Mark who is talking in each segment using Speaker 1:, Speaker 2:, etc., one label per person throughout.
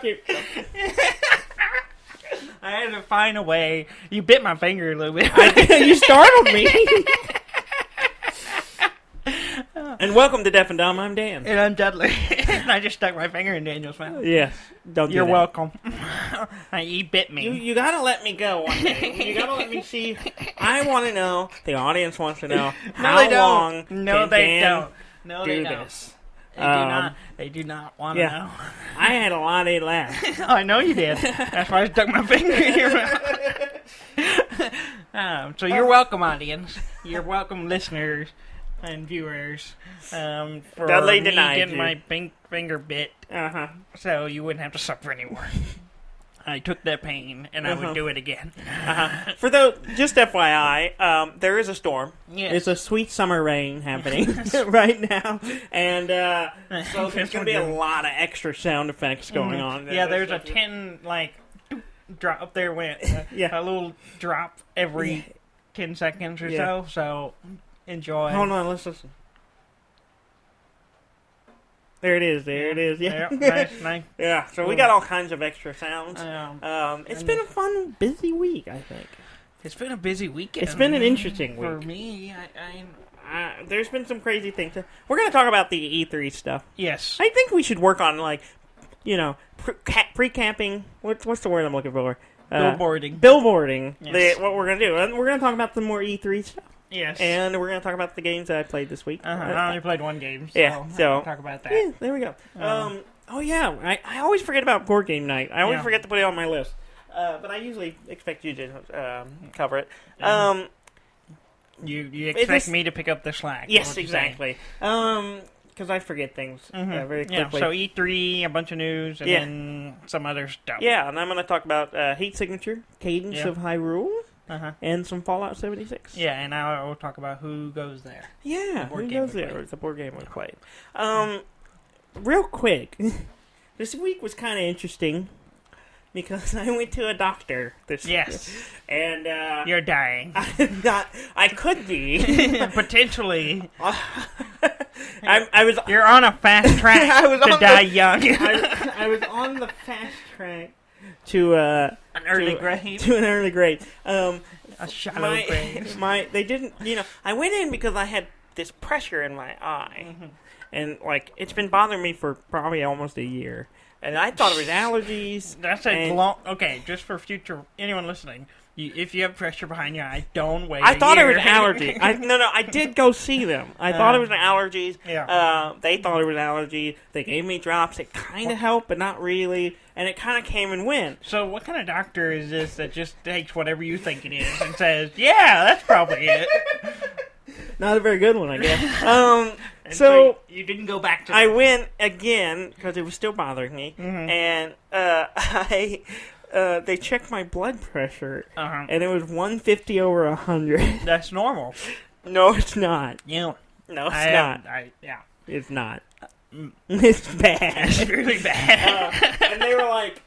Speaker 1: keep going.
Speaker 2: I had to find a way. You bit my finger a little bit.
Speaker 1: You startled me. And welcome to Deaf and Dumb. I'm Dan.
Speaker 2: And I'm Dudley. And I just stuck my finger in Daniel's mouth.
Speaker 1: Yes. Don't
Speaker 2: You're
Speaker 1: do that.
Speaker 2: welcome. He bit me.
Speaker 1: You gotta let me go one day. You gotta let me see. I want to know. The audience wants to know how long.
Speaker 2: No, they don't. No, they
Speaker 1: do
Speaker 2: don't.
Speaker 1: this.
Speaker 2: They do not. They do not want to know.
Speaker 1: I had a lot of laughs.
Speaker 2: I know you did. That's why I stuck my finger in your mouth. So you're welcome, audience. You're welcome, listeners and viewers. For
Speaker 1: Dudley
Speaker 2: me
Speaker 1: denied
Speaker 2: getting
Speaker 1: you.
Speaker 2: my finger bit, so you wouldn't have to suffer anymore. I took that pain, and I would do it again.
Speaker 1: For those, just FYI, there is a storm.
Speaker 2: Yes.
Speaker 1: It's a sweet summer rain happening right now, and so there's going to be a lot of extra sound effects going on.
Speaker 2: Yeah, there's a 10 drop up there. Went a little drop every 10 seconds or so. So enjoy.
Speaker 1: Hold on, let's listen. There it is. There it is. Yeah,
Speaker 2: nice.
Speaker 1: Yeah. So we got all kinds of extra sounds. It's been a fun, busy week. I think
Speaker 2: it's been a busy weekend.
Speaker 1: It's been an interesting week
Speaker 2: for me.
Speaker 1: There's been some crazy things. We're going to talk about the E3 stuff.
Speaker 2: Yes,
Speaker 1: I think we should work on pre-camping. What's the word I'm looking for? Billboarding.
Speaker 2: Yes.
Speaker 1: What we're going to do, and we're going to talk about the more E3 stuff.
Speaker 2: Yes.
Speaker 1: And we're going to talk about the games that I played this week.
Speaker 2: I only played one game, so
Speaker 1: so
Speaker 2: talk about that.
Speaker 1: Yeah, there we go. I always forget about board game night. I always forget to put it on my list. But I usually expect you to cover it.
Speaker 2: You expect me to pick up the slack.
Speaker 1: Yes, exactly. Because I forget things very quickly.
Speaker 2: Yeah, so E3, a bunch of news, and then some other stuff.
Speaker 1: Yeah, and I'm going to talk about Heat Signature, Cadence of Hyrule, and some Fallout 76.
Speaker 2: Yeah, and I will talk about who goes there.
Speaker 1: Yeah, who goes there? It's a board game we played. Real quick, this week was kind of interesting because I went to a doctor this week. And
Speaker 2: you're dying.
Speaker 1: I could be.
Speaker 2: Potentially.
Speaker 1: You're
Speaker 2: on a fast track to die young.
Speaker 1: I was on the fast track to an early grave.
Speaker 2: A shallow grave.
Speaker 1: They didn't. I went in because I had this pressure in my eye, and it's been bothering me for probably almost a year. And I thought it was allergies.
Speaker 2: That's a long. Okay, just for future anyone listening, if you have pressure behind your eye, don't wait.
Speaker 1: I thought it was allergy. I did go see them. I thought it was an allergies.
Speaker 2: Yeah.
Speaker 1: They thought it was allergy. They gave me drops. It kind of helped, but not really. And it kind of came and went.
Speaker 2: So what kind of doctor is this that just takes whatever you think it is and says, "Yeah, that's probably it"?
Speaker 1: Not a very good one, I guess. So
Speaker 2: you didn't go back to.
Speaker 1: I went again because it was still bothering me, and they checked my blood pressure, and it was 150 over 100.
Speaker 2: That's normal.
Speaker 1: No, it's not.
Speaker 2: Yeah.
Speaker 1: No, it's not.
Speaker 2: Yeah.
Speaker 1: It's not. It's bad.
Speaker 2: It's really bad.
Speaker 1: And they were like,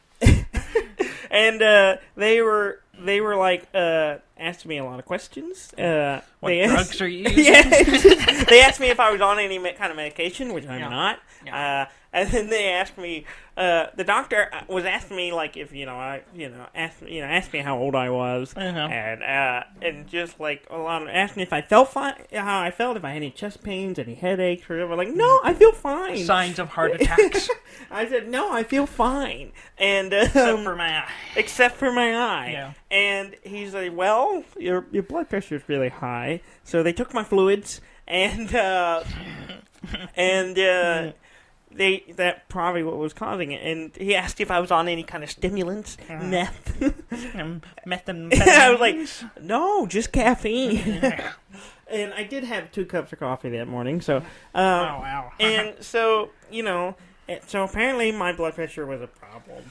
Speaker 1: they were like, asked me a lot of questions.
Speaker 2: What drugs are you using?
Speaker 1: They asked me if I was on any kind of medication, which I'm not.
Speaker 2: Yeah.
Speaker 1: And then they asked me, the doctor was asking me asked me how old I was, and just asked me if I felt fine, how I felt, if I had any chest pains, any headaches, or whatever. Like, no, I feel fine.
Speaker 2: Signs of heart attacks.
Speaker 1: I said, no, I feel fine, and
Speaker 2: except for my eye.
Speaker 1: Except for my eye.
Speaker 2: Yeah.
Speaker 1: And he's like, well, your blood pressure is really high, so they took my fluids, and that probably what was causing it. And he asked if I was on any kind of stimulants, meth.
Speaker 2: Methamphetamine.
Speaker 1: I was like, no, just caffeine. And I did have 2 cups of coffee that morning, so.
Speaker 2: Oh, wow.
Speaker 1: And so, so apparently my blood pressure was a problem.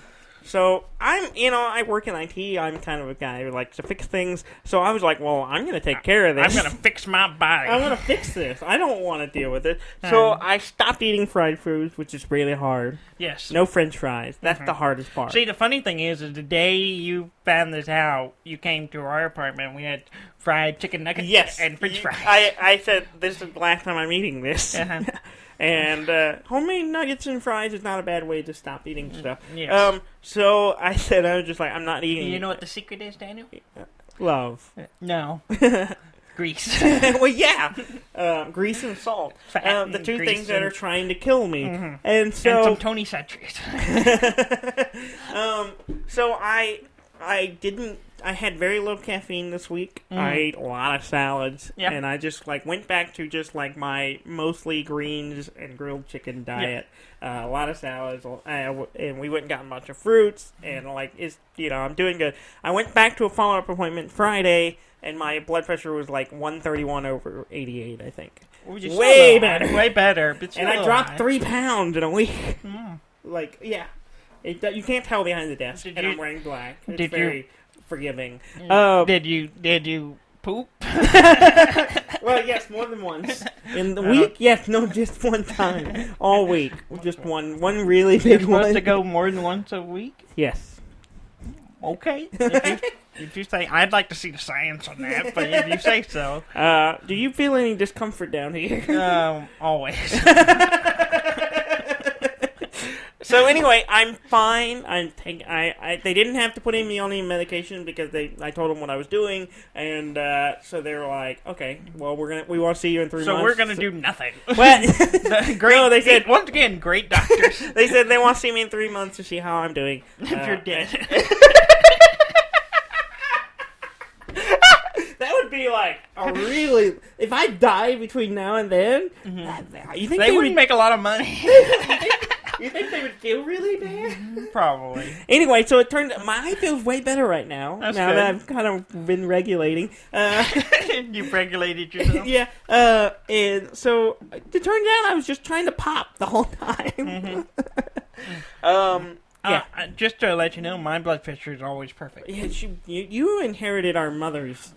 Speaker 1: So I work in IT. I'm kind of a guy who likes to fix things. So I was like, well, I'm going to take care of this.
Speaker 2: I'm going to fix my body.
Speaker 1: I'm going to fix this. I don't want to deal with it. So I stopped eating fried foods, which is really hard.
Speaker 2: Yes.
Speaker 1: No French fries. That's the hardest part.
Speaker 2: See, the funny thing is the day you found this out, you came to our apartment. We had fried chicken nuggets and French fries.
Speaker 1: I said, this is the last time I'm eating this. And homemade nuggets and fries is not a bad way to stop eating stuff.
Speaker 2: Yes.
Speaker 1: So I said, I was just like, I'm not eating.
Speaker 2: You know what the secret is, Daniel?
Speaker 1: Love.
Speaker 2: No. Grease.
Speaker 1: Well, yeah. Grease and salt. The two things that are trying to kill me.
Speaker 2: Mm-hmm.
Speaker 1: And so...
Speaker 2: And some Tony Citrus.
Speaker 1: So I had very low caffeine this week. I ate a lot of salads.
Speaker 2: Yeah.
Speaker 1: And I just, went back to just, my mostly greens and grilled chicken diet. A lot of salads. And we went and got a bunch of fruits. And, I'm doing good. I went back to a follow-up appointment Friday, and my blood pressure was, 131/88, I think. Way better.
Speaker 2: Way better.
Speaker 1: And I dropped 3 pounds in a week. Yeah. You can't tell behind the desk, I'm wearing black. It's very forgiving.
Speaker 2: Did you poop?
Speaker 1: Well, yes, more than once. In the week? Yes, no, just one time. All week. Just one really big one.
Speaker 2: You're supposed to go more than once a week?
Speaker 1: Yes.
Speaker 2: Okay. If you say, I'd like to see the science on that, but if you say so.
Speaker 1: Do you feel any discomfort down here?
Speaker 2: Always.
Speaker 1: So anyway, I'm fine. They didn't have to put me on any medication because I told them what I was doing, and so they were like, okay, well we want to see you in 3 months.
Speaker 2: So we're gonna do nothing.
Speaker 1: What?
Speaker 2: Great.
Speaker 1: No, they said
Speaker 2: once again, great doctors.
Speaker 1: They said they want to see me in 3 months to see how I'm doing.
Speaker 2: If you're dead.
Speaker 1: That would be a really. If I die between now and then, you think
Speaker 2: they wouldn't make a lot of money?
Speaker 1: You think they would feel really bad?
Speaker 2: Probably.
Speaker 1: Anyway, so it turned. My eye feels way better right now.
Speaker 2: That's
Speaker 1: now
Speaker 2: good.
Speaker 1: that I've kind of been regulating.
Speaker 2: You've regulated yourself.
Speaker 1: Yeah. And so it turns out I was just trying to pop the whole time. Yeah.
Speaker 2: Just to let you know, my blood pressure is always perfect.
Speaker 1: Yeah, you inherited our mother's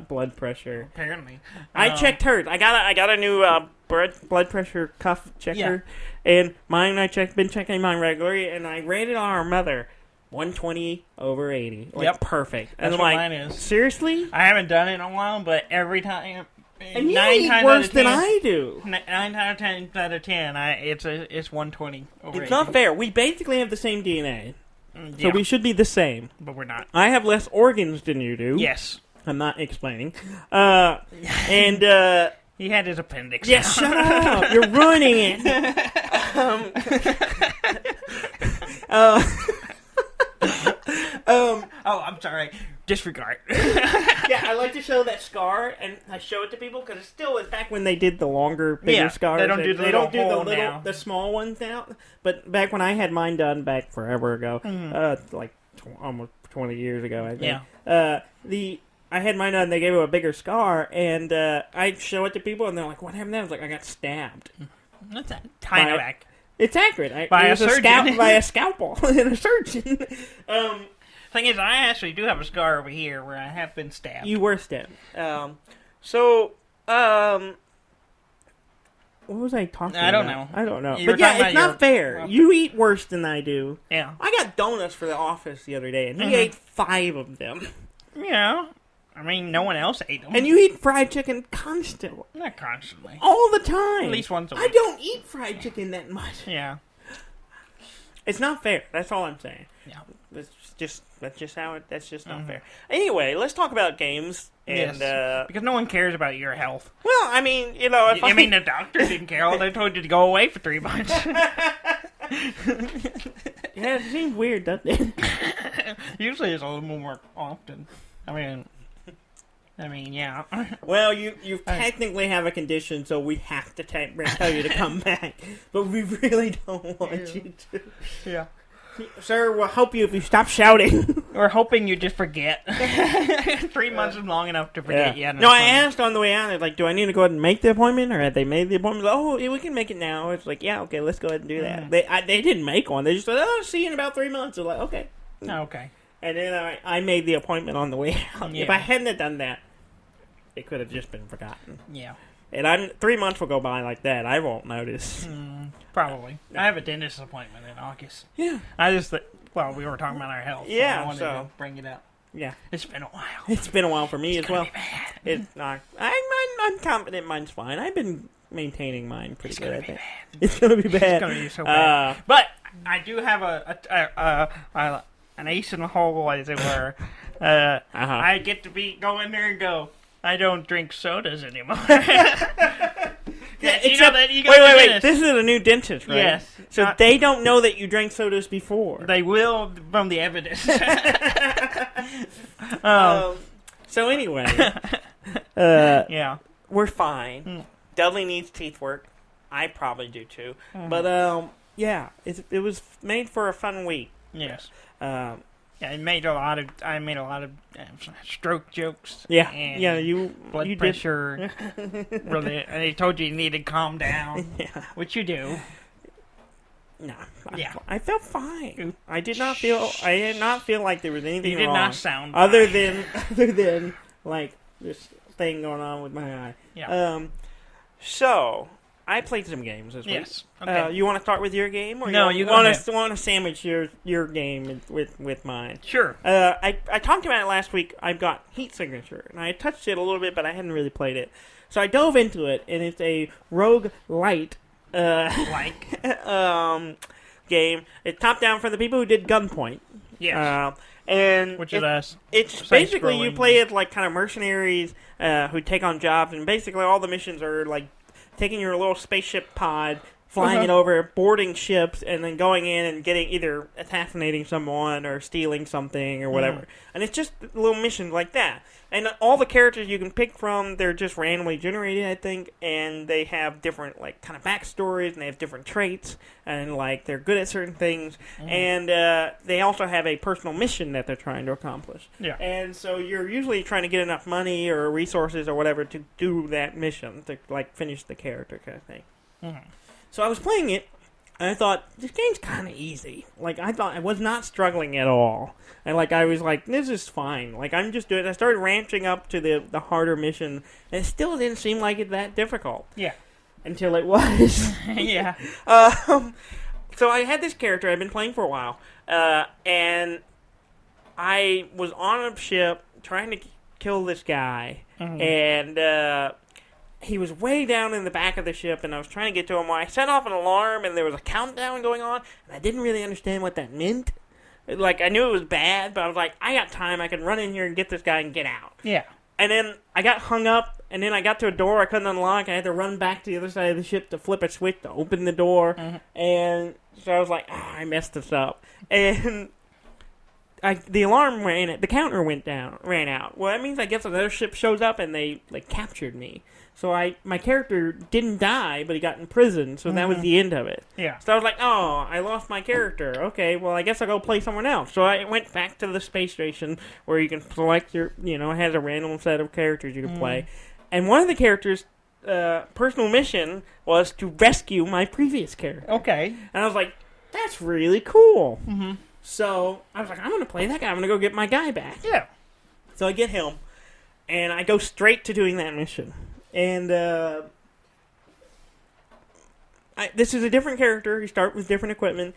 Speaker 1: blood pressure.
Speaker 2: Apparently,
Speaker 1: I checked hers. I got a new blood pressure cuff checker, and mine. Been checking mine regularly, and I rated on our mother 120/80. Perfect.
Speaker 2: That's
Speaker 1: and
Speaker 2: what mine is.
Speaker 1: Seriously?
Speaker 2: I haven't done it in a while, but every time.
Speaker 1: And you eat worse than I do.
Speaker 2: 9 out of 10, it's 120 over 80.
Speaker 1: It's not fair. We basically have the same DNA.
Speaker 2: Yeah.
Speaker 1: So we should be the same.
Speaker 2: But we're not.
Speaker 1: I have less organs than you do.
Speaker 2: Yes.
Speaker 1: I'm not explaining. And
Speaker 2: he had his appendix.
Speaker 1: Yeah, shut up. You're ruining it.
Speaker 2: Oh, I'm sorry. Disregard.
Speaker 1: Yeah, I like to show that scar, and I show it to people because it still is back when they did the longer, bigger scars.
Speaker 2: They don't do
Speaker 1: the small ones now. But back when I had mine done back forever ago, almost 20 years ago, I think. Yeah. I had mine done. They gave it a bigger scar, and I show it to people, and they're like, "What happened?" I was like, "I got stabbed."
Speaker 2: That's kind of accurate.
Speaker 1: It's accurate.
Speaker 2: By a surgeon.
Speaker 1: By a scalpel and a surgeon.
Speaker 2: Thing is, I actually do have a scar over here where I have been stabbed.
Speaker 1: You were stabbed. What was I talking about? I don't know. But yeah, it's not fair. You eat worse than I do.
Speaker 2: Yeah.
Speaker 1: I got donuts for the office the other day, and he ate 5 of them.
Speaker 2: Yeah. I mean, no one else ate them.
Speaker 1: And you eat fried chicken constantly.
Speaker 2: Not constantly.
Speaker 1: All the time.
Speaker 2: At least once a week.
Speaker 1: I don't eat fried chicken that much.
Speaker 2: Yeah.
Speaker 1: It's not fair. That's all I'm saying.
Speaker 2: Yeah.
Speaker 1: That's just that's just not fair. Anyway, let's talk about games. And,
Speaker 2: because no one cares about your health.
Speaker 1: Well, I mean, the
Speaker 2: doctor didn't care. They told you to go away for 3 months.
Speaker 1: Yeah, it seems weird, doesn't it?
Speaker 2: Usually it's a little more often. I mean, yeah.
Speaker 1: Well, you technically have a condition, so we have to tell you to come back. But we really don't want you to.
Speaker 2: Yeah.
Speaker 1: Sir, we'll help you if you stop shouting.
Speaker 2: We're hoping you just forget. 3 months is long enough to forget. Yeah.
Speaker 1: No, I asked on the way out, like, do I need to go ahead and make the appointment, or have they made the appointment? Oh, yeah, we can make it now. It's like, yeah, okay, let's go ahead and do that. They didn't make one. They just said, oh, see you in about 3 months. I was like, okay.
Speaker 2: Okay.
Speaker 1: And then I made the appointment on the way out.
Speaker 2: Yeah.
Speaker 1: If I hadn't have done that, it could have just been forgotten.
Speaker 2: Yeah.
Speaker 1: And 3 months will go by like that. I won't notice.
Speaker 2: Probably. I have a dentist appointment in August.
Speaker 1: Yeah.
Speaker 2: I just we were talking about our health.
Speaker 1: Yeah.
Speaker 2: So I wanted to bring it up.
Speaker 1: Yeah.
Speaker 2: It's been a while.
Speaker 1: It's been a while for me as well.
Speaker 2: Be bad.
Speaker 1: It's not. I'm confident mine's fine. I've been maintaining mine pretty good. I think it's gonna be bad.
Speaker 2: It's gonna be so bad. But I do have an ace in the hole, as it were. I get to go in there and go, I don't drink sodas anymore.
Speaker 1: Yeah, wait. This is a new dentist, right?
Speaker 2: Yes.
Speaker 1: So they don't know that you drank sodas before.
Speaker 2: They will from the evidence.
Speaker 1: So anyway,
Speaker 2: yeah,
Speaker 1: we're fine. Dudley needs teeth work. I probably do too. But yeah, it was made for a fun week.
Speaker 2: Yes. Yeah, I made a lot of stroke jokes.
Speaker 1: Yeah,
Speaker 2: and blood pressure. Really, and they told you needed to calm down. Yeah, which you do.
Speaker 1: No, I felt fine. I did not feel like there was anything wrong.
Speaker 2: You did not sound
Speaker 1: other than like this thing going on with my eye.
Speaker 2: Yeah.
Speaker 1: So I played some games this week.
Speaker 2: Yes. Okay.
Speaker 1: You want to start with your game, or
Speaker 2: no?
Speaker 1: You want to sandwich your game with mine?
Speaker 2: Sure.
Speaker 1: I talked about it last week. I've got Heat Signature, and I touched it a little bit, but I hadn't really played it. So I dove into it, and it's a roguelite game. It's top down for the people who did Gunpoint.
Speaker 2: Yes.
Speaker 1: And it's basically you play it like kind of mercenaries who take on jobs, and basically all the missions are like taking your little spaceship pod, flying it over, boarding ships, and then going in and getting either assassinating someone or stealing something or whatever. And it's just little missions like that. And all the characters you can pick from, they're just randomly generated, I think, and they have different, like, kind of backstories, and they have different traits, and, like, they're good at certain things, and they also have a personal mission that they're trying to accomplish.
Speaker 2: Yeah.
Speaker 1: And so you're usually trying to get enough money or resources or whatever to do that mission, to, like, finish the character kind of thing. So I was playing it, and I thought, this game's kind of easy. Like, I thought I was not struggling at all. And, like, I was like, this is fine. Like, I'm just doing it. I started ramping up to the harder mission, and it still didn't seem like it that difficult.
Speaker 2: Yeah.
Speaker 1: Until it was.
Speaker 2: Yeah.
Speaker 1: So I had this character I've been playing for a while, and I was on a ship trying to kill this guy, and he was way down in the back of the ship, and I was trying to get to him. Well, I set off an alarm, and there was a countdown going on, and I didn't really understand what that meant. Like, I knew it was bad, but I was like, I got time. I can run in here and get this guy and get out.
Speaker 2: Yeah.
Speaker 1: And then I got hung up, and then I got to a door I couldn't unlock. I had to run back to the other side of the ship to flip a switch to open the door. And so I was like, I messed this up. And the alarm the counter ran out. Well, that means I guess another ship shows up, and they, like, captured me. So my character didn't die, but he got in prison, so that was the end of it.
Speaker 2: Yeah.
Speaker 1: So I was like, oh, I lost my character. Okay, well, I guess I'll go play someone else. So I went back to the space station where you can select it has a random set of characters you can play. And one of the characters' personal mission was to rescue my previous character.
Speaker 2: Okay.
Speaker 1: And I was like, that's really cool. So I was like, I'm going to play that guy. I'm going to go get my guy back.
Speaker 2: Yeah.
Speaker 1: So I get him, and I go straight to doing that mission. And this is a different character. You start with different equipment,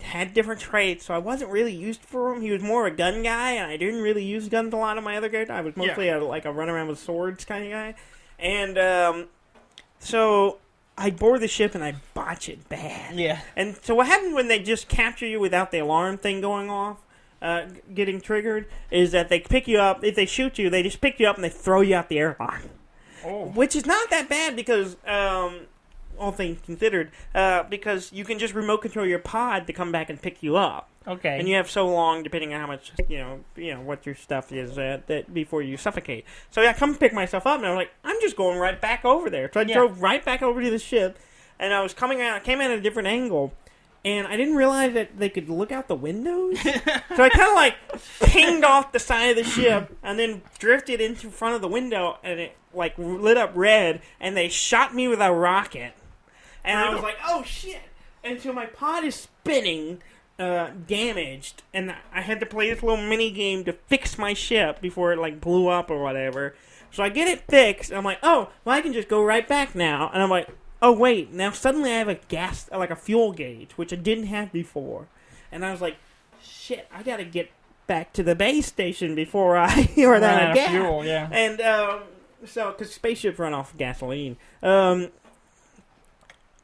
Speaker 1: had different traits, so I wasn't really used for him. He was more a gun guy, and I didn't really use guns a lot of my other characters. I was mostly a run around with swords kind of guy. And so I board the ship, and I botch it bad.
Speaker 2: Yeah.
Speaker 1: And so what happens when they just capture you without the alarm thing going off? Getting triggered, is that they pick you up. If they shoot you, they just pick you up, and they throw you out the airlock. Which is not that bad because, all things considered, because you can just remote control your pod to come back and pick you up.
Speaker 2: Okay.
Speaker 1: And you have so long, depending on how much, what your stuff is, that before you suffocate. So I come pick myself up, and I was like, I'm just going right back over there. So I drove right back over to the ship, and I was came out at a different angle. And I didn't realize that they could look out the windows. So I kind of like pinged off the side of the ship and then drifted into front of the window, and it like lit up red, and they shot me with a rocket. And I was like, oh shit. And so my pod is spinning, damaged, and I had to play this little mini game to fix my ship before it like blew up or whatever. So I get it fixed, and I'm like, oh, well I can just go right back now. And I'm like, oh, wait, now suddenly I have a fuel gauge, which I didn't have before. And I was like, shit, I gotta get back to the base station before I run out of gas.
Speaker 2: Fuel, yeah.
Speaker 1: And, because spaceships run off gasoline.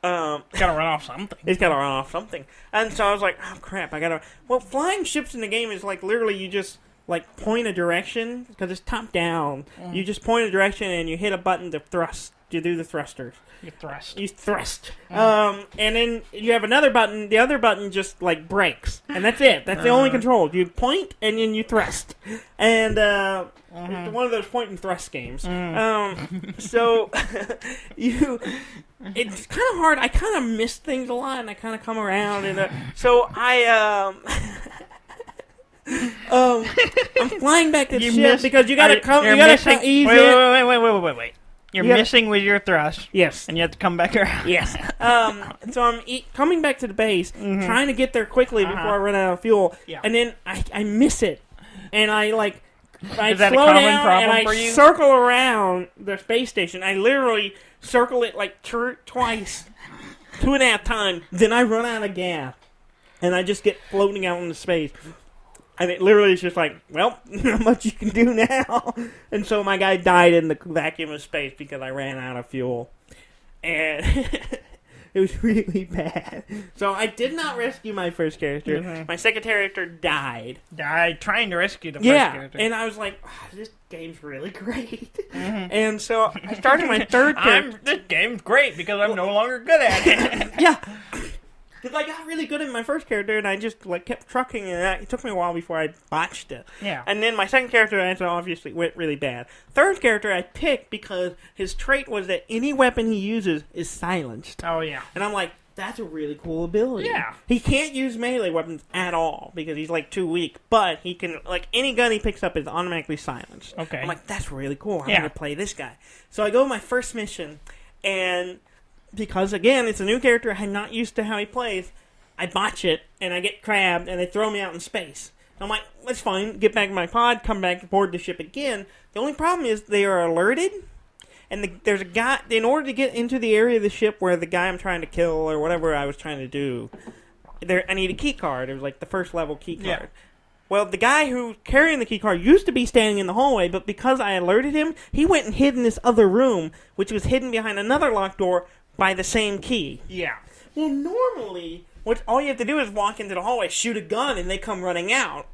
Speaker 2: It's got to run off something.
Speaker 1: It's got to run off something. And so I was like, oh, crap, I got to... Well, flying ships in the game is like literally you just like point a direction because it's top down. You just point a direction and you hit a button to thrust. You do the thrusters.
Speaker 2: You thrust.
Speaker 1: You thrust. And then you have another button. The other button just like brakes. And that's it. That's the only control. You point and then you thrust. And it's one of those point and thrust games. So it's kind of hard. I kind of miss things a lot and I kind of come around. And so I'm flying back to the ship because you gotta come. You gotta ease in.
Speaker 2: Wait. You're missing with your thrust.
Speaker 1: Yes.
Speaker 2: And you have to come back around.
Speaker 1: Yes. So I'm coming back to the base, trying to get there quickly before I run out of fuel. Yeah. And then I miss it. And I slow down and I circle around the space station. I literally circle it like twice, 2.5 times. Then I run out of gas. And I just get floating out into space. And it literally is just like, well, not much you can do now. And so my guy died in the vacuum of space because I ran out of fuel. And it was really bad. So I did not rescue my first character. My second character died.
Speaker 2: Died trying to rescue the first character.
Speaker 1: And I was like, oh, this game's really great. And so I started my third character.
Speaker 2: This game's great because I'm no longer good at it.
Speaker 1: Yeah. Because I got really good at my first character, and I just like kept trucking, and it took me a while before I botched it.
Speaker 2: Yeah.
Speaker 1: And then my second character, obviously, went really bad. Third character I picked because his trait was that any weapon he uses is silenced.
Speaker 2: Oh, yeah.
Speaker 1: And I'm like, that's a really cool ability.
Speaker 2: Yeah.
Speaker 1: He can't use melee weapons at all, because he's like too weak, but he can, like, any gun he picks up is automatically silenced.
Speaker 2: Okay.
Speaker 1: I'm like, that's really cool. I'm going to play this guy. So I go to my first mission, and... because, again, it's a new character, I'm not used to how he plays, I botch it, and I get crabbed, and they throw me out in space. I'm like, that's fine, get back in my pod, come back aboard the ship again. The only problem is they are alerted, and there's a guy, in order to get into the area of the ship where the guy I'm trying to kill, or whatever I was trying to do, I need a key card. It was like the first level key card. Yeah. Well, the guy who's carrying the key card used to be standing in the hallway, but because I alerted him, he went and hid in this other room, which was hidden behind another locked door, by the same key.
Speaker 2: Yeah.
Speaker 1: Well, normally, all you have to do is walk into the hallway, shoot a gun, and they come running out.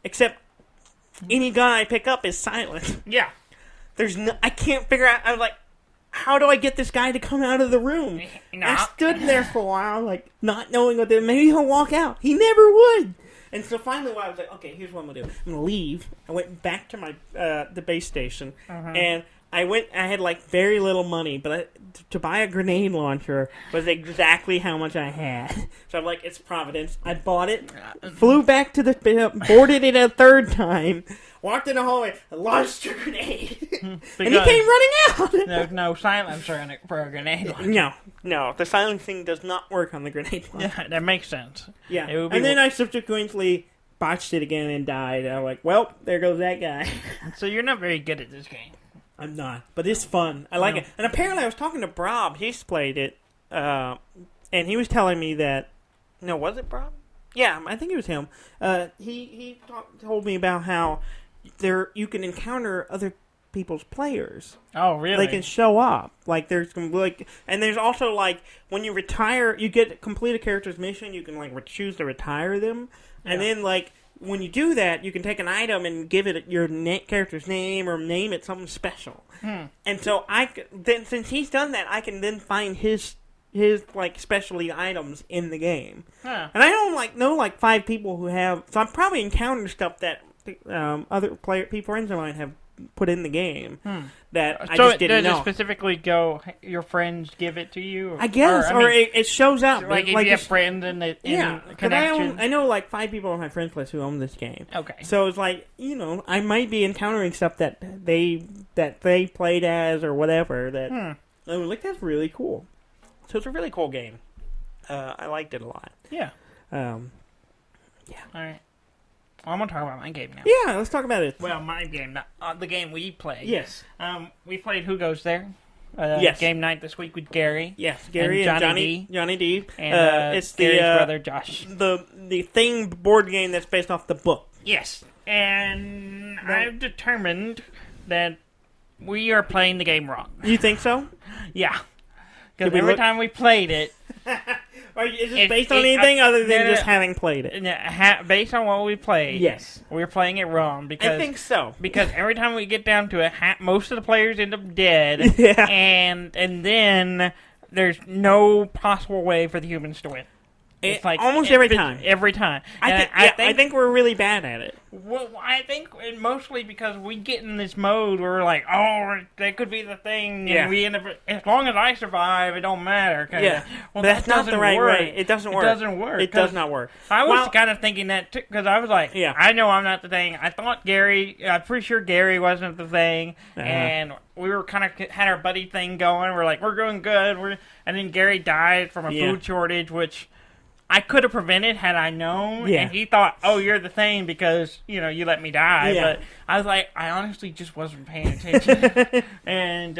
Speaker 1: Except any gun I pick up is silent.
Speaker 2: Yeah.
Speaker 1: I can't figure out, I was like, how do I get this guy to come out of the room? I stood there for a while, like, not knowing what to do. Maybe he'll walk out. He never would. And so finally, I was like, okay, here's what I'm going to do. I'm going to leave. I went back to my the base station, and I had like very little money, but to buy a grenade launcher was exactly how much I had. So I'm like, it's Providence. I bought it, flew back to the, boarded it a third time, walked in the hallway, and launched a grenade. And he came running out.
Speaker 2: There's no silencer for a grenade launcher.
Speaker 1: No, the silencing does not work on the grenade launcher.
Speaker 2: Yeah, that makes sense.
Speaker 1: Yeah, and then I subsequently botched it again and died. I'm like, well, there goes that guy.
Speaker 2: So you're not very good at this game.
Speaker 1: I'm not, but it's fun. I like it. And apparently I was talking to Brob. He's played it, and he was telling me that... No, was it Brob? Yeah, I think it was him. He told me about how you can encounter other people's players.
Speaker 2: Oh, really?
Speaker 1: They can show up. Like, and there's also, like, when you retire, you get complete a character's mission, you can, like, choose to retire them. Yeah. And then, like... when you do that, you can take an item and give it your character's name or name it something special. And so since he's done that, I can then find his like specialty items in the game. And I don't know 5 people who have. So I've probably encountered stuff that other friends of mine have put in the game that I just didn't know.
Speaker 2: Does it specifically go, your friends give it to you?
Speaker 1: I guess, it shows up.
Speaker 2: Like if you have friends in connection.
Speaker 1: I know like 5 people on my friends list who own this game.
Speaker 2: Okay.
Speaker 1: So it's like, I might be encountering stuff that they played as or whatever that I was like, that's really cool. So it's a really cool game. I liked it a lot.
Speaker 2: Yeah.
Speaker 1: Yeah.
Speaker 2: All right. Well, I'm going to talk about my game now.
Speaker 1: Yeah, let's talk about it.
Speaker 2: Well, my game, not the game we played.
Speaker 1: Yes.
Speaker 2: We played Who Goes There?
Speaker 1: Yes.
Speaker 2: Game night this week with Gary.
Speaker 1: Yes, Gary and Johnny D.
Speaker 2: And
Speaker 1: it's
Speaker 2: Gary's brother, Josh.
Speaker 1: The Thing board game that's based off the book.
Speaker 2: Yes. And I've determined that we are playing the game wrong.
Speaker 1: You think so?
Speaker 2: Yeah. Because every time we played it...
Speaker 1: Is it based on anything other than just having played it?
Speaker 2: Based on what we played,
Speaker 1: yes.
Speaker 2: We're playing it wrong. Because,
Speaker 1: I think so.
Speaker 2: Because every time we get down to it, most of the players end up dead.
Speaker 1: Yeah.
Speaker 2: And then there's no possible way for the humans to win. It's like
Speaker 1: almost every time.
Speaker 2: Every time.
Speaker 1: I think we're really bad at it.
Speaker 2: Well, I think mostly because we get in this mode where we're like, oh, that could be the thing. And we end up, as long as I survive, it don't matter.
Speaker 1: Yeah.
Speaker 2: Well,
Speaker 1: that's not the right way. It doesn't work.
Speaker 2: It doesn't work.
Speaker 1: It does not work.
Speaker 2: I was kind of thinking that, too, because I was like, I know I'm not the thing. I'm pretty sure Gary wasn't the thing. And we were kind of had our buddy thing going. We're like, we're going good. And then Gary died from a food shortage, which... I could have prevented had I known, and he thought, "Oh, you're the thing because you let me die." Yeah. But I was like, I honestly just wasn't paying attention, and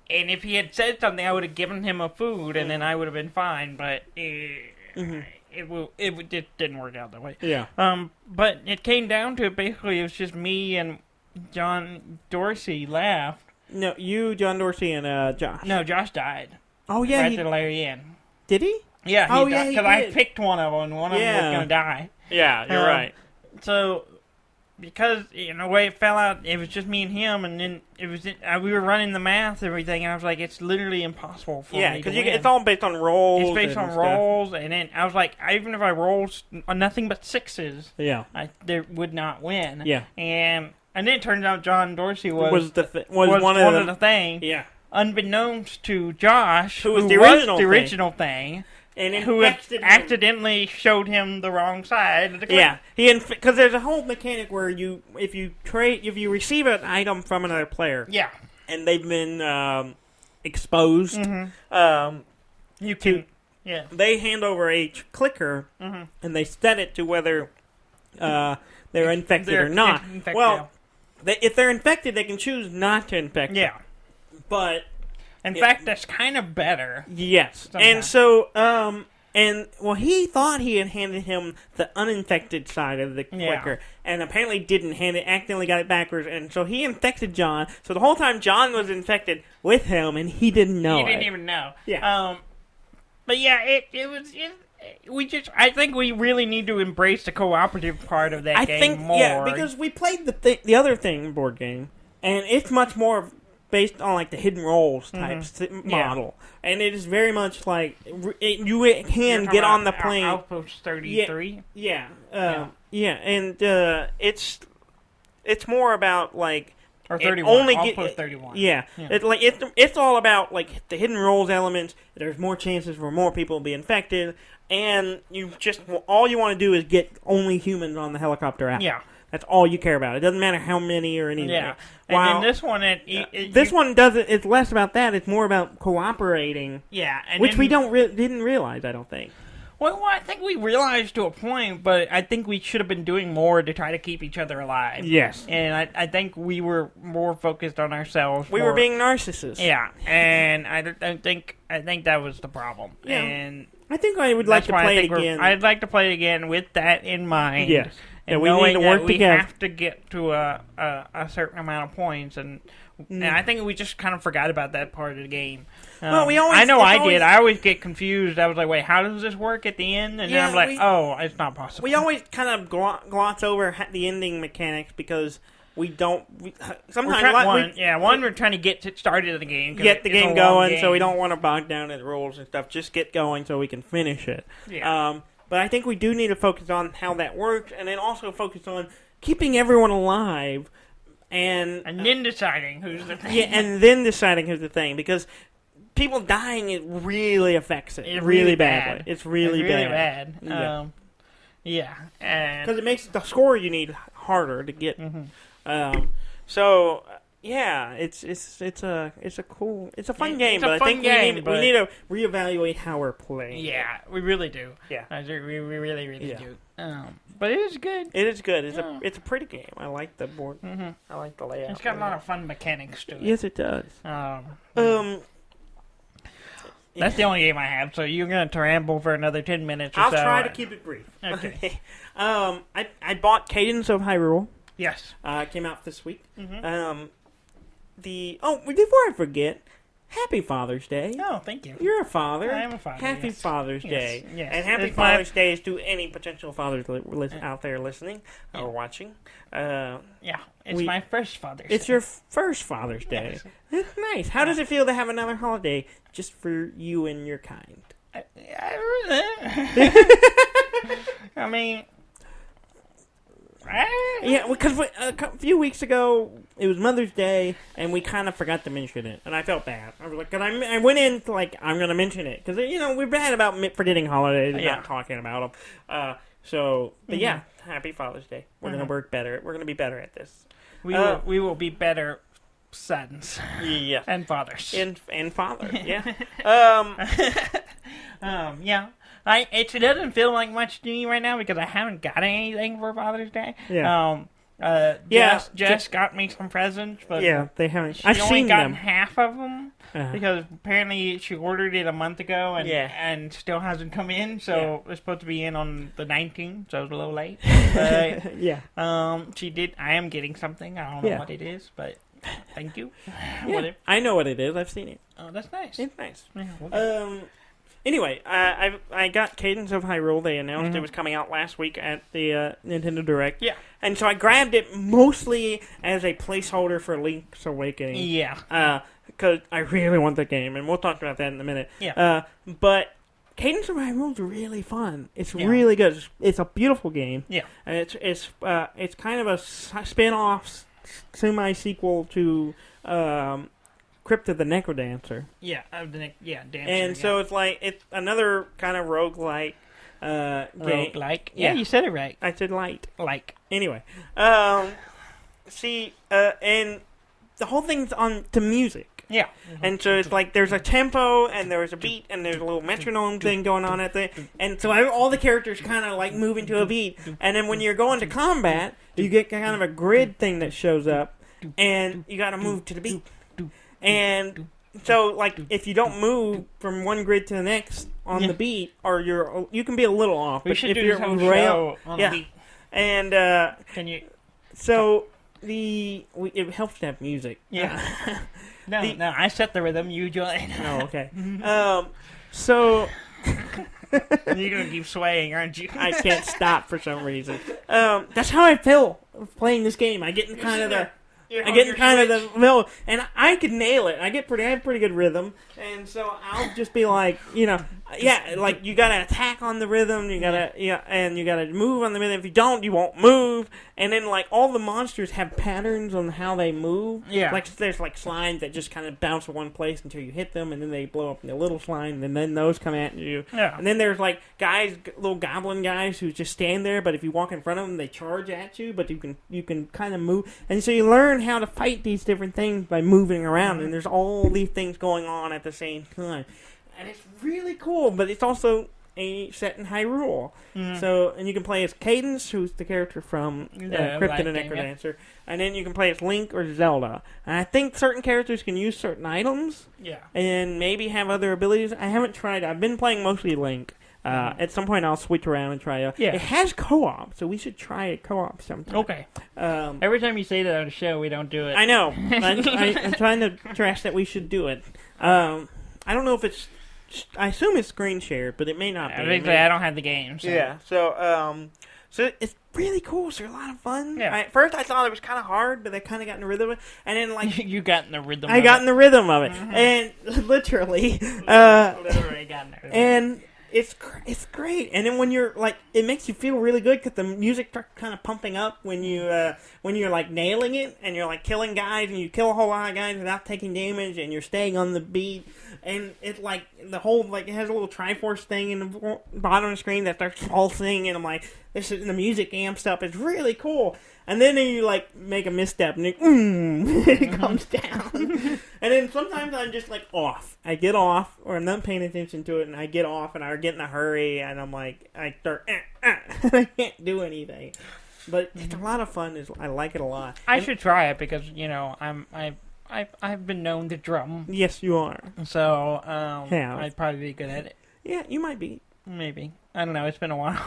Speaker 2: if he had said something, I would have given him a food, and then I would have been fine. But it didn't work out that way.
Speaker 1: Yeah.
Speaker 2: But it came down to basically it was just me and John Dorsey left.
Speaker 1: No, you, John Dorsey, and Josh.
Speaker 2: No, Josh died.
Speaker 1: Oh yeah,
Speaker 2: right at the very end.
Speaker 1: Did he?
Speaker 2: Yeah, because I picked one of them, and one of them was going to die.
Speaker 1: Yeah, you're right.
Speaker 2: So, because, the way it fell out, it was just me and him, and then we were running the math and everything, and I was like, it's literally impossible for me to win.
Speaker 1: It's all based on rolls.
Speaker 2: It's based on rolls, and then I was like, even if I rolled nothing but sixes, they would not win.
Speaker 1: Yeah.
Speaker 2: And then it turns out John Dorsey was
Speaker 1: one
Speaker 2: of the thing.
Speaker 1: Yeah.
Speaker 2: Unbeknownst to Josh,
Speaker 1: who was the original
Speaker 2: thing.
Speaker 1: And
Speaker 2: who accidentally showed him the wrong side of the clip.
Speaker 1: Yeah, because there's a whole mechanic where if you receive an item from another player, and they've been exposed, they hand over a clicker, and they set it to whether they're infected or not. If they're infected, they can choose not to infect.
Speaker 2: Yeah,
Speaker 1: but.
Speaker 2: In fact, that's kind of better.
Speaker 1: Yes. Sometimes. And so, he thought he had handed him the uninfected side of the clicker, and apparently didn't hand it, accidentally got it backwards, and so he infected John. So the whole time John was infected with him, and he didn't know.
Speaker 2: He didn't even know.
Speaker 1: Yeah.
Speaker 2: But yeah, it was. I think we really need to embrace the cooperative part of that game more.
Speaker 1: Yeah, because we played the other board game, and it's much more based on like the hidden roles type model, and it is very much like you can get on the plane.
Speaker 2: Outpost 33.
Speaker 1: And it's more about like
Speaker 2: or 31. Outpost 31.
Speaker 1: Yeah. It's all about like the hidden roles elements. There's more chances for more people to be infected, and all you want to do is get only humans on the helicopter out.
Speaker 2: Yeah.
Speaker 1: That's all you care about. It doesn't matter how many or anything.
Speaker 2: Yeah. And in this one,
Speaker 1: this one doesn't. It's less about that. It's more about cooperating.
Speaker 2: Yeah,
Speaker 1: which we didn't realize. I don't think.
Speaker 2: Well, I think we realized to a point, but I think we should have been doing more to try to keep each other alive.
Speaker 1: Yes.
Speaker 2: And I think we were more focused on ourselves.
Speaker 1: We were being narcissists.
Speaker 2: Yeah, and I think that was the problem.
Speaker 1: Yeah.
Speaker 2: And
Speaker 1: I think I would like to play it again.
Speaker 2: I'd like to play it again with that in mind.
Speaker 1: Yes.
Speaker 2: And
Speaker 1: we need to work together.
Speaker 2: We have to get to a certain amount of points, and I think we just kind of forgot about that part of the game.
Speaker 1: Well,
Speaker 2: I did. I always get confused. I was like, wait, how does this work at the end? And then I'm like, oh, it's not possible.
Speaker 1: We always kind of gloss over the ending mechanics because we don't... sometimes...
Speaker 2: we're trying to get started in the game.
Speaker 1: Get the game going, so we don't want to bog down in the rules and stuff. Just get going so we can finish it.
Speaker 2: Yeah.
Speaker 1: But I think we do need to focus on how that works, and then also focus on keeping everyone alive, and
Speaker 2: then deciding who's the thing.
Speaker 1: Yeah, and then deciding who's the thing, because people dying, it really affects it.
Speaker 2: It's
Speaker 1: really badly. It's really
Speaker 2: bad.
Speaker 1: and
Speaker 2: because
Speaker 1: it makes the score you need harder to get. Yeah, it's a fun game, but I think we need to reevaluate how we're playing.
Speaker 2: Yeah, we really do.
Speaker 1: Yeah,
Speaker 2: we really do. But it is good.
Speaker 1: It is good. It's a pretty game. I like the board. I like the layout.
Speaker 2: It's got a lot of fun mechanics to it.
Speaker 1: Yes, it does.
Speaker 2: That's the only game I have. So you're gonna ramble for another 10 minutes or so.
Speaker 1: I'll try to keep it brief.
Speaker 2: Okay.
Speaker 1: I bought Cadence of Hyrule.
Speaker 2: Yes.
Speaker 1: It came out this week. Before I forget, Happy Father's Day.
Speaker 2: Oh, thank you.
Speaker 1: You're a father.
Speaker 2: I am a father.
Speaker 1: Happy
Speaker 2: yes.
Speaker 1: Father's Day.
Speaker 2: Yes.
Speaker 1: And happy Father's Day is to any potential fathers out there listening or watching.
Speaker 2: It's my first Father's Day.
Speaker 1: It's your first Father's Day.
Speaker 2: Yes.
Speaker 1: That's nice. How does it feel to have another holiday just for you and your kind?
Speaker 2: I mean...
Speaker 1: Yeah, because a few weeks ago, it was Mother's Day, and we kind of forgot to mention it, and I felt bad. I was like, cause I went in to, like, I'm going to mention it, because, we're bad about forgetting holidays and not talking about them. But happy Father's Day. We're going to work better. We're going to be better at this.
Speaker 2: We will be better sons.
Speaker 1: Yeah.
Speaker 2: And fathers.
Speaker 1: And fathers, yeah.
Speaker 2: Yeah. It doesn't feel like much to me right now because I haven't got anything for Father's Day.
Speaker 1: Yeah.
Speaker 2: Jess got me some presents, but
Speaker 1: they haven't.
Speaker 2: I've only gotten half of them because apparently she ordered it a month ago and still hasn't come in. So it's supposed to be in on the 19th, so it's a little late. But, she did. I am getting something. I don't know what it is, but thank you.
Speaker 1: Yeah, I know what it is. I've seen it.
Speaker 2: Oh, that's nice.
Speaker 1: It's nice.
Speaker 2: Yeah,
Speaker 1: Anyway, I got Cadence of Hyrule. They announced it was coming out last week at the Nintendo Direct.
Speaker 2: Yeah.
Speaker 1: And so I grabbed it mostly as a placeholder for Link's Awakening.
Speaker 2: Yeah.
Speaker 1: Because I really want the game, and we'll talk about that in a minute.
Speaker 2: Yeah.
Speaker 1: But Cadence of Hyrule is really fun. It's really good. It's a beautiful game.
Speaker 2: Yeah.
Speaker 1: And it's kind of a spin-off, semi-sequel to... Crypt of the Necrodancer.
Speaker 2: Dancer.
Speaker 1: So it's another kind of roguelike game.
Speaker 2: Roguelike. Yeah, you said it right.
Speaker 1: I said light.
Speaker 2: Like.
Speaker 1: Anyway. And the whole thing's on to music.
Speaker 2: Yeah.
Speaker 1: And so it's like there's a tempo and there's a beat and there's a little metronome thing going on at the... And so all the characters kind of like moving to a beat. And then when you're going to combat, you get kind of a grid thing that shows up and you got to move to the beat. And so, like, if you don't move from one grid to the next on the beat, or you can be a little off.
Speaker 2: We
Speaker 1: but
Speaker 2: should
Speaker 1: if
Speaker 2: do
Speaker 1: you're
Speaker 2: some show on the beat.
Speaker 1: And
Speaker 2: can you?
Speaker 1: So it helps to have music.
Speaker 2: Yeah. No, I set the rhythm. You join.
Speaker 1: Oh, okay. So
Speaker 2: you're gonna keep swaying, aren't you?
Speaker 1: I can't stop for some reason. That's how I feel playing this game. I get in kind of the. I get kind of the middle, and I could nail it. I have pretty good rhythm, and so I'll just be like, like you gotta attack on the rhythm, you gotta and you gotta move on the rhythm. If you don't, you won't move. And then like all the monsters have patterns on how they move.
Speaker 2: Yeah,
Speaker 1: like there's like slimes that just kind of bounce in one place until you hit them, and then they blow up in a little slime, and then those come at you.
Speaker 2: Yeah,
Speaker 1: and then there's like little goblin guys who just stand there, but if you walk in front of them, they charge at you. But you can kind of move, and so you learn how to fight these different things by moving around, and there's all these things going on at the same time, and it's really cool. But it's also set in Hyrule, so and you can play as Cadence, who's the character from Crypt of the Necrodancer, and then you can play as Link or Zelda. And I think certain characters can use certain items, and maybe have other abilities. I haven't tried. I've been playing mostly Link. At some point, I'll switch around and try it. It has co-op, so we should try it co-op sometime.
Speaker 2: Okay. Every time you say that on the show, we don't do it.
Speaker 1: I know. I'm trying to stress that we should do it. I don't know if it's... I assume it's screen shared, but it may not be.
Speaker 2: I don't have the game. So.
Speaker 1: Yeah, so it's really cool. So a lot of fun.
Speaker 2: Yeah.
Speaker 1: At first, I thought it was kind of hard, but I kind of got in the rhythm of it. And then, like...
Speaker 2: you got in the rhythm
Speaker 1: I got in the rhythm of it. And literally...
Speaker 2: literally got in the rhythm.
Speaker 1: And... It's great, and then when you're like, it makes you feel really good because the music starts kind of pumping up when you're like nailing it, and you're like killing guys, and you kill a whole lot of guys without taking damage, and you're staying on the beat, and it's like the whole like it has a little Triforce thing in the bottom of the screen that starts pulsing, and I'm like, the music amps up. It's really cool. And then you, like, make a misstep, and it comes down. And then sometimes I'm just, like, off. I get off, or I'm not paying attention to it, and I get off, and I get in a hurry, and I'm like, I start, I can't do anything. But it's a lot of fun. I like it a lot.
Speaker 2: I should try it, because, I've been known to drum.
Speaker 1: Yes, you are.
Speaker 2: So, I'd probably be good at it.
Speaker 1: Yeah, you might be.
Speaker 2: Maybe. I don't know. It's been a while.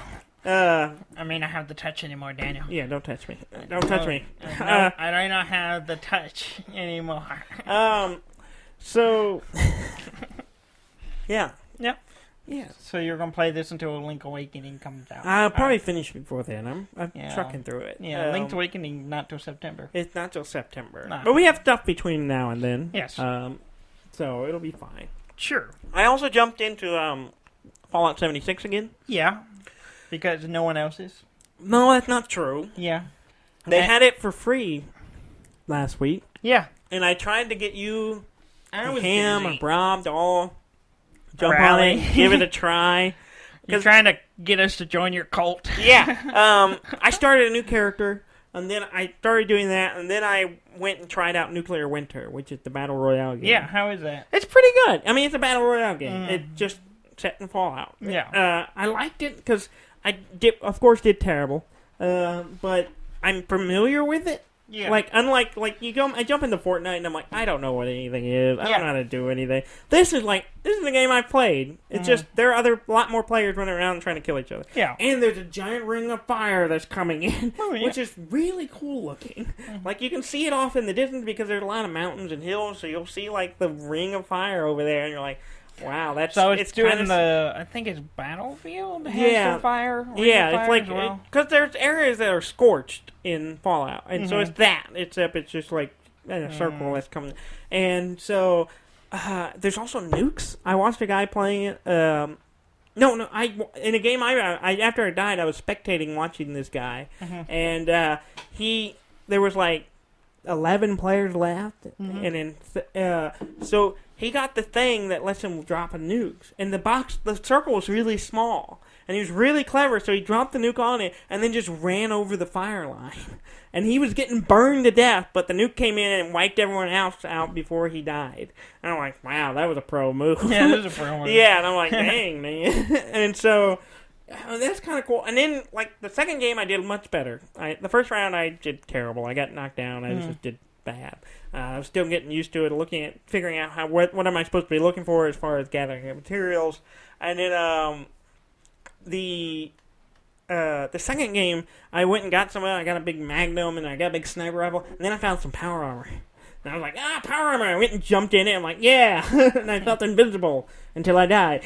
Speaker 2: I may not have the touch anymore, Daniel.
Speaker 1: Yeah, don't touch me. Don't touch me.
Speaker 2: I do not have the touch anymore.
Speaker 1: So, yeah.
Speaker 2: Yep.
Speaker 1: Yeah.
Speaker 2: So you're going to play this until Link Awakening comes out?
Speaker 1: I'll probably finish before then. I'm trucking through it.
Speaker 2: Yeah, Link's Awakening not till September.
Speaker 1: It's not till September.
Speaker 2: No.
Speaker 1: But we have stuff between now and then.
Speaker 2: Yes.
Speaker 1: So it'll be fine.
Speaker 2: Sure.
Speaker 1: I also jumped into Fallout 76 again.
Speaker 2: Yeah. Because no one else is.
Speaker 1: No, that's not true.
Speaker 2: Yeah.
Speaker 1: They had it for free last week.
Speaker 2: Yeah.
Speaker 1: And I tried to get you,
Speaker 2: Ham,
Speaker 1: or Rob to all jump on it, give it a try.
Speaker 2: You're trying to get us to join your cult.
Speaker 1: Yeah. I started a new character, and then I started doing that, and then I went and tried out Nuclear Winter, which is the Battle Royale game.
Speaker 2: Yeah, how is that?
Speaker 1: It's pretty good. I mean, it's a Battle Royale game. It's just set in Fallout.
Speaker 2: Yeah.
Speaker 1: I liked it because I, of course, did terrible. But I'm familiar with it.
Speaker 2: Yeah.
Speaker 1: Like, unlike, I jump into Fortnite and I'm like, I don't know what anything is. I don't know how to do anything. This is the game I've played. It's just, there are lot more players running around trying to kill each other.
Speaker 2: Yeah.
Speaker 1: And there's a giant ring of fire that's coming in, which is really cool looking. Like, you can see it off in the distance because there's a lot of mountains and hills, so you'll see, the ring of fire over there, and you're like, wow, that's...
Speaker 2: So it's doing I think it's Battlefield has fire?
Speaker 1: Yeah, it's because there's areas that are scorched in Fallout, and so it's that, except it's just a circle that's coming. And so, there's also nukes. I watched a guy playing it, in a game after I died, I was spectating watching this guy, and there was 11 players left, and then, so he got the thing that lets him drop a nukes, and the circle was really small, and he was really clever, so he dropped the nuke on it, and then just ran over the fire line, and he was getting burned to death, but the nuke came in and wiped everyone else out before he died, and I'm like, wow, that was a pro move.
Speaker 2: Yeah, that was a pro move.
Speaker 1: Yeah, and I'm like, dang, man. And so, that's kind of cool. And then, the second game, I did much better. The first round, I did terrible. I got knocked down. I just did bad. I was still getting used to it, figuring out what am I supposed to be looking for as far as gathering materials. And then the second game, I went and got I got a big Magnum, and I got a big sniper rifle, and then I found some power armor. And I was like, power armor! I went and jumped in it. I'm like, yeah! And I felt invincible until I died.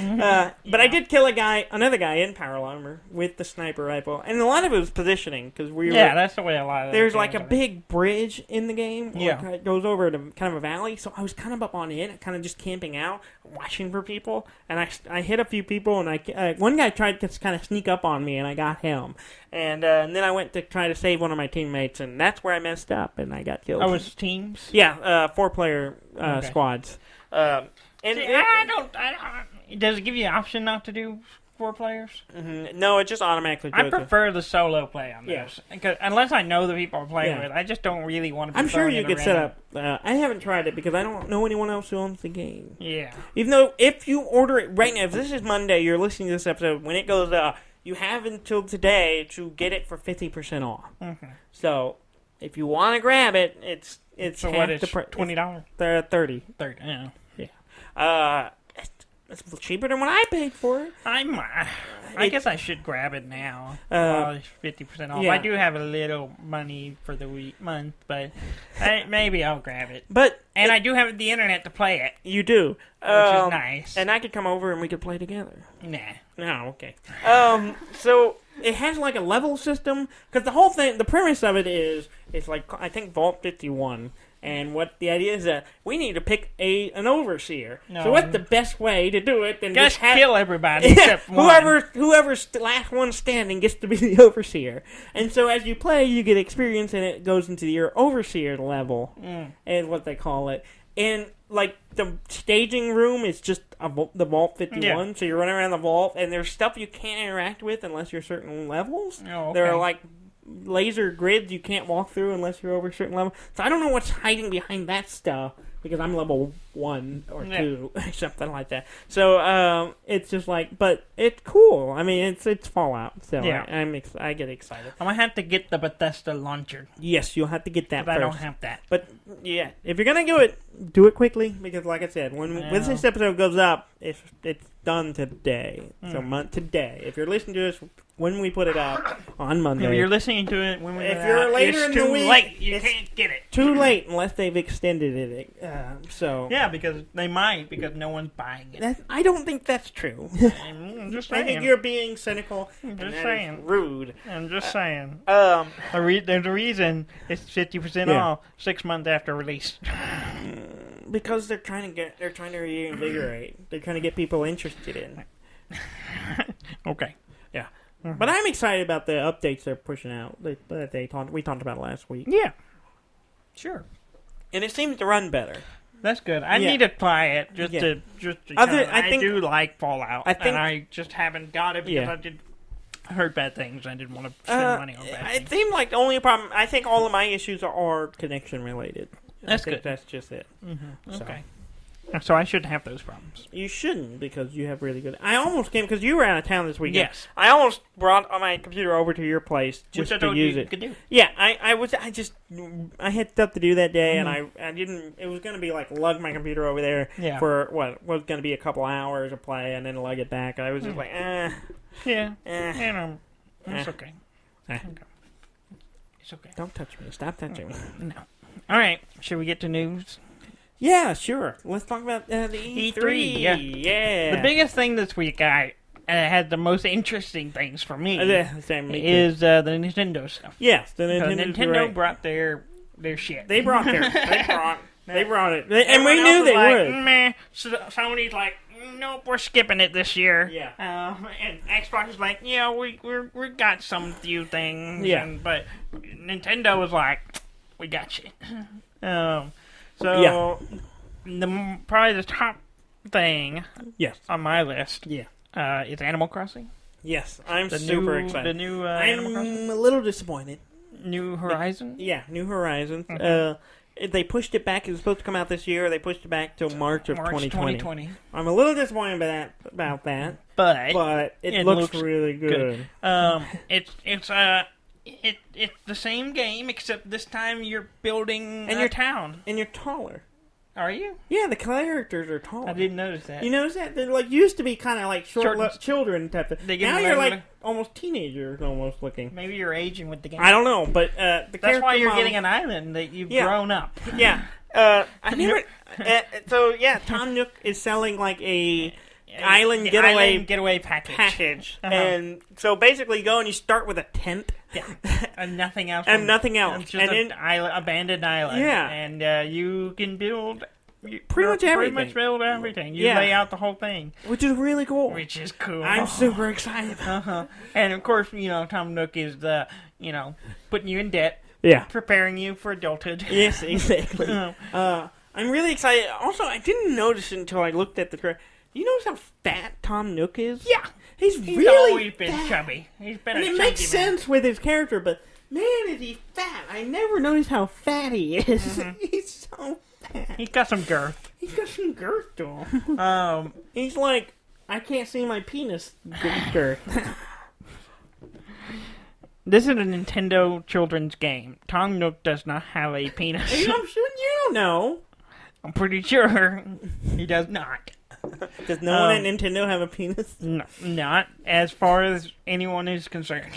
Speaker 1: But I did kill another guy in power armor with the sniper rifle. And a lot of it was positioning, because
Speaker 2: that's the way a lot of
Speaker 1: there's a big bridge in the game.
Speaker 2: Yeah.
Speaker 1: It goes over to kind of a valley. So I was kind of up on it, kind of just camping out, watching for people. And I hit a few people, and one guy tried to kind of sneak up on me, and I got him. And then I went to try to save one of my teammates, and that's where I messed up, and I got killed.
Speaker 2: Oh, it's teams?
Speaker 1: Yeah, 4-player squads.
Speaker 2: I don't. Does it give you an option not to do 4 players?
Speaker 1: No, it just automatically goes.
Speaker 2: I prefer the solo play on this. Unless I know the people I'm playing with, I just don't really want to be
Speaker 1: I'm sure you could set up... I haven't tried it because I don't know anyone else who owns the game.
Speaker 2: Yeah.
Speaker 1: Even though if you order it right now, if this is Monday, you're listening to this episode, when it goes up, you have until today to get it for 50% off. So, if you want to grab it, it's
Speaker 2: so what is $20?
Speaker 1: They're 30.
Speaker 2: 30, yeah.
Speaker 1: Yeah. It's cheaper than what I paid for it.
Speaker 2: I guess I should grab it now. It's 50% off. Yeah. I do have a little money for the month, but maybe I'll grab it. And I do have the internet to play it.
Speaker 1: You do.
Speaker 2: Which is nice.
Speaker 1: And I could come over and we could play together.
Speaker 2: Nah.
Speaker 1: No, okay. So it has a level system, because the whole thing, the premise of it is, it's I think Vault 51. And what the idea is that we need to pick an overseer. No. So what's the best way to do it than
Speaker 2: just kill everybody except one.
Speaker 1: Whoever's last one standing gets to be the overseer. And so as you play, you get experience, and it goes into your overseer level, is what they call it. And the staging room is just the Vault 51. So you're running around the vault, and there's stuff you can't interact with unless you're certain levels.
Speaker 2: Oh, okay.
Speaker 1: There are laser grids you can't walk through unless you're over a certain level. So I don't know what's hiding behind that stuff, because I'm level 1 or 2, something like that. So it's just but it's cool. I mean, it's Fallout, so I get excited.
Speaker 2: I'm gonna have to get the Bethesda launcher.
Speaker 1: Yes, you'll have to get that first.
Speaker 2: I don't have that.
Speaker 1: But yeah, if you're gonna do it quickly, because like I said, when this episode goes up, if it's done today. So today. If you're listening to us when we put it out on Monday.
Speaker 2: If you're listening to it when we put it out,
Speaker 1: if you're later in the week,
Speaker 2: too late. You can't get it.
Speaker 1: Too late unless they've extended it.
Speaker 2: Yeah, because they might, because no one's buying it.
Speaker 1: I don't think that's true.
Speaker 2: I'm just saying.
Speaker 1: I think you're being cynical.
Speaker 2: I'm just saying.
Speaker 1: Rude.
Speaker 2: I'm just saying. There's a reason it's 50% off 6 months after release.
Speaker 1: Because they're trying to reinvigorate. They're trying to get people interested in.
Speaker 2: Okay.
Speaker 1: Yeah. Mm-hmm. But I'm excited about the updates they're pushing out. We talked about it last week.
Speaker 2: Yeah. Sure.
Speaker 1: And it seems to run better.
Speaker 2: That's good. I need to try it just to I do like Fallout. And I just haven't got it because I heard bad things. I didn't want to spend money on bad things.
Speaker 1: It seemed like the only problem. I think all of my issues are connection related.
Speaker 2: That's good.
Speaker 1: That's just it.
Speaker 2: Mm-hmm. Okay. So I shouldn't have those problems.
Speaker 1: You shouldn't, because you have really good... I almost came, because you were out of town this weekend.
Speaker 2: Yes.
Speaker 1: I almost brought my computer over to your place just to use it.
Speaker 2: Could do.
Speaker 1: Yeah, I had stuff to do that day, and I didn't... It was going to be like lug my computer over there for what was going to be a couple hours of play, and then lug it back. I was just like,
Speaker 2: Yeah. It's okay. It's okay.
Speaker 1: Don't touch me. Stop touching me.
Speaker 2: No. All right. Should we get to news?
Speaker 1: Yeah, sure. Let's talk about the E3. Yeah.
Speaker 2: The biggest thing this week had the most interesting things for me is the Nintendo stuff.
Speaker 1: Yes, Nintendo
Speaker 2: brought their shit.
Speaker 1: They brought they brought it, and we knew they would.
Speaker 2: Meh. So Sony's like, nope, we're skipping it this year.
Speaker 1: Yeah.
Speaker 2: And Xbox is like, yeah, we got some few things.
Speaker 1: Yeah.
Speaker 2: But Nintendo was like, we got you. Probably the top thing on my list is Animal Crossing.
Speaker 1: Yes, I'm super excited.
Speaker 2: The new Animal Crossing?
Speaker 1: I'm a little disappointed.
Speaker 2: New Horizons?
Speaker 1: New Horizons. They pushed it back. It was supposed to come out this year. They pushed it back till March of 2020. I'm a little disappointed about that. But it looks really good.
Speaker 2: It's the same game, except this time you're building a town.
Speaker 1: And you're taller.
Speaker 2: Are you?
Speaker 1: Yeah, the characters are taller.
Speaker 2: I didn't notice that.
Speaker 1: You notice that? They're used to be kind of like short children type of... Now you're like almost teenagers almost looking.
Speaker 2: Maybe you're aging with the game.
Speaker 1: I don't know, but that's
Speaker 2: why you're getting an island, that you've grown up.
Speaker 1: Yeah. I never... Tom Nook is selling like a... Island getaway package. And so basically you go and you start with a tent.
Speaker 2: Yeah. And nothing else.
Speaker 1: And just
Speaker 2: an abandoned island.
Speaker 1: Yeah.
Speaker 2: And you can build...
Speaker 1: Pretty much
Speaker 2: everything. You lay out the whole thing.
Speaker 1: Which is really cool.
Speaker 2: Which is cool.
Speaker 1: I'm super excited.
Speaker 2: And of course, Tom Nook is putting you in debt.
Speaker 1: Yeah.
Speaker 2: Preparing you for adulthood.
Speaker 1: Yes, exactly. I'm really excited. Also, I didn't notice it until I looked at the trailer. You notice how fat Tom Nook is?
Speaker 2: Yeah.
Speaker 1: He's really
Speaker 2: always been
Speaker 1: fat.
Speaker 2: chubby. He's been
Speaker 1: it makes sense with his character, but man, is he fat. I never noticed how fat he is. Mm-hmm. He's so fat.
Speaker 2: He's got some girth.
Speaker 1: He's got some girth to him. He's like, I can't see my penis girth.
Speaker 2: This is a Nintendo children's game. Tom Nook does not have a penis.
Speaker 1: You don't know.
Speaker 2: I'm pretty sure he does not.
Speaker 1: Does no one at Nintendo have a penis?
Speaker 2: No, not as far as anyone is concerned.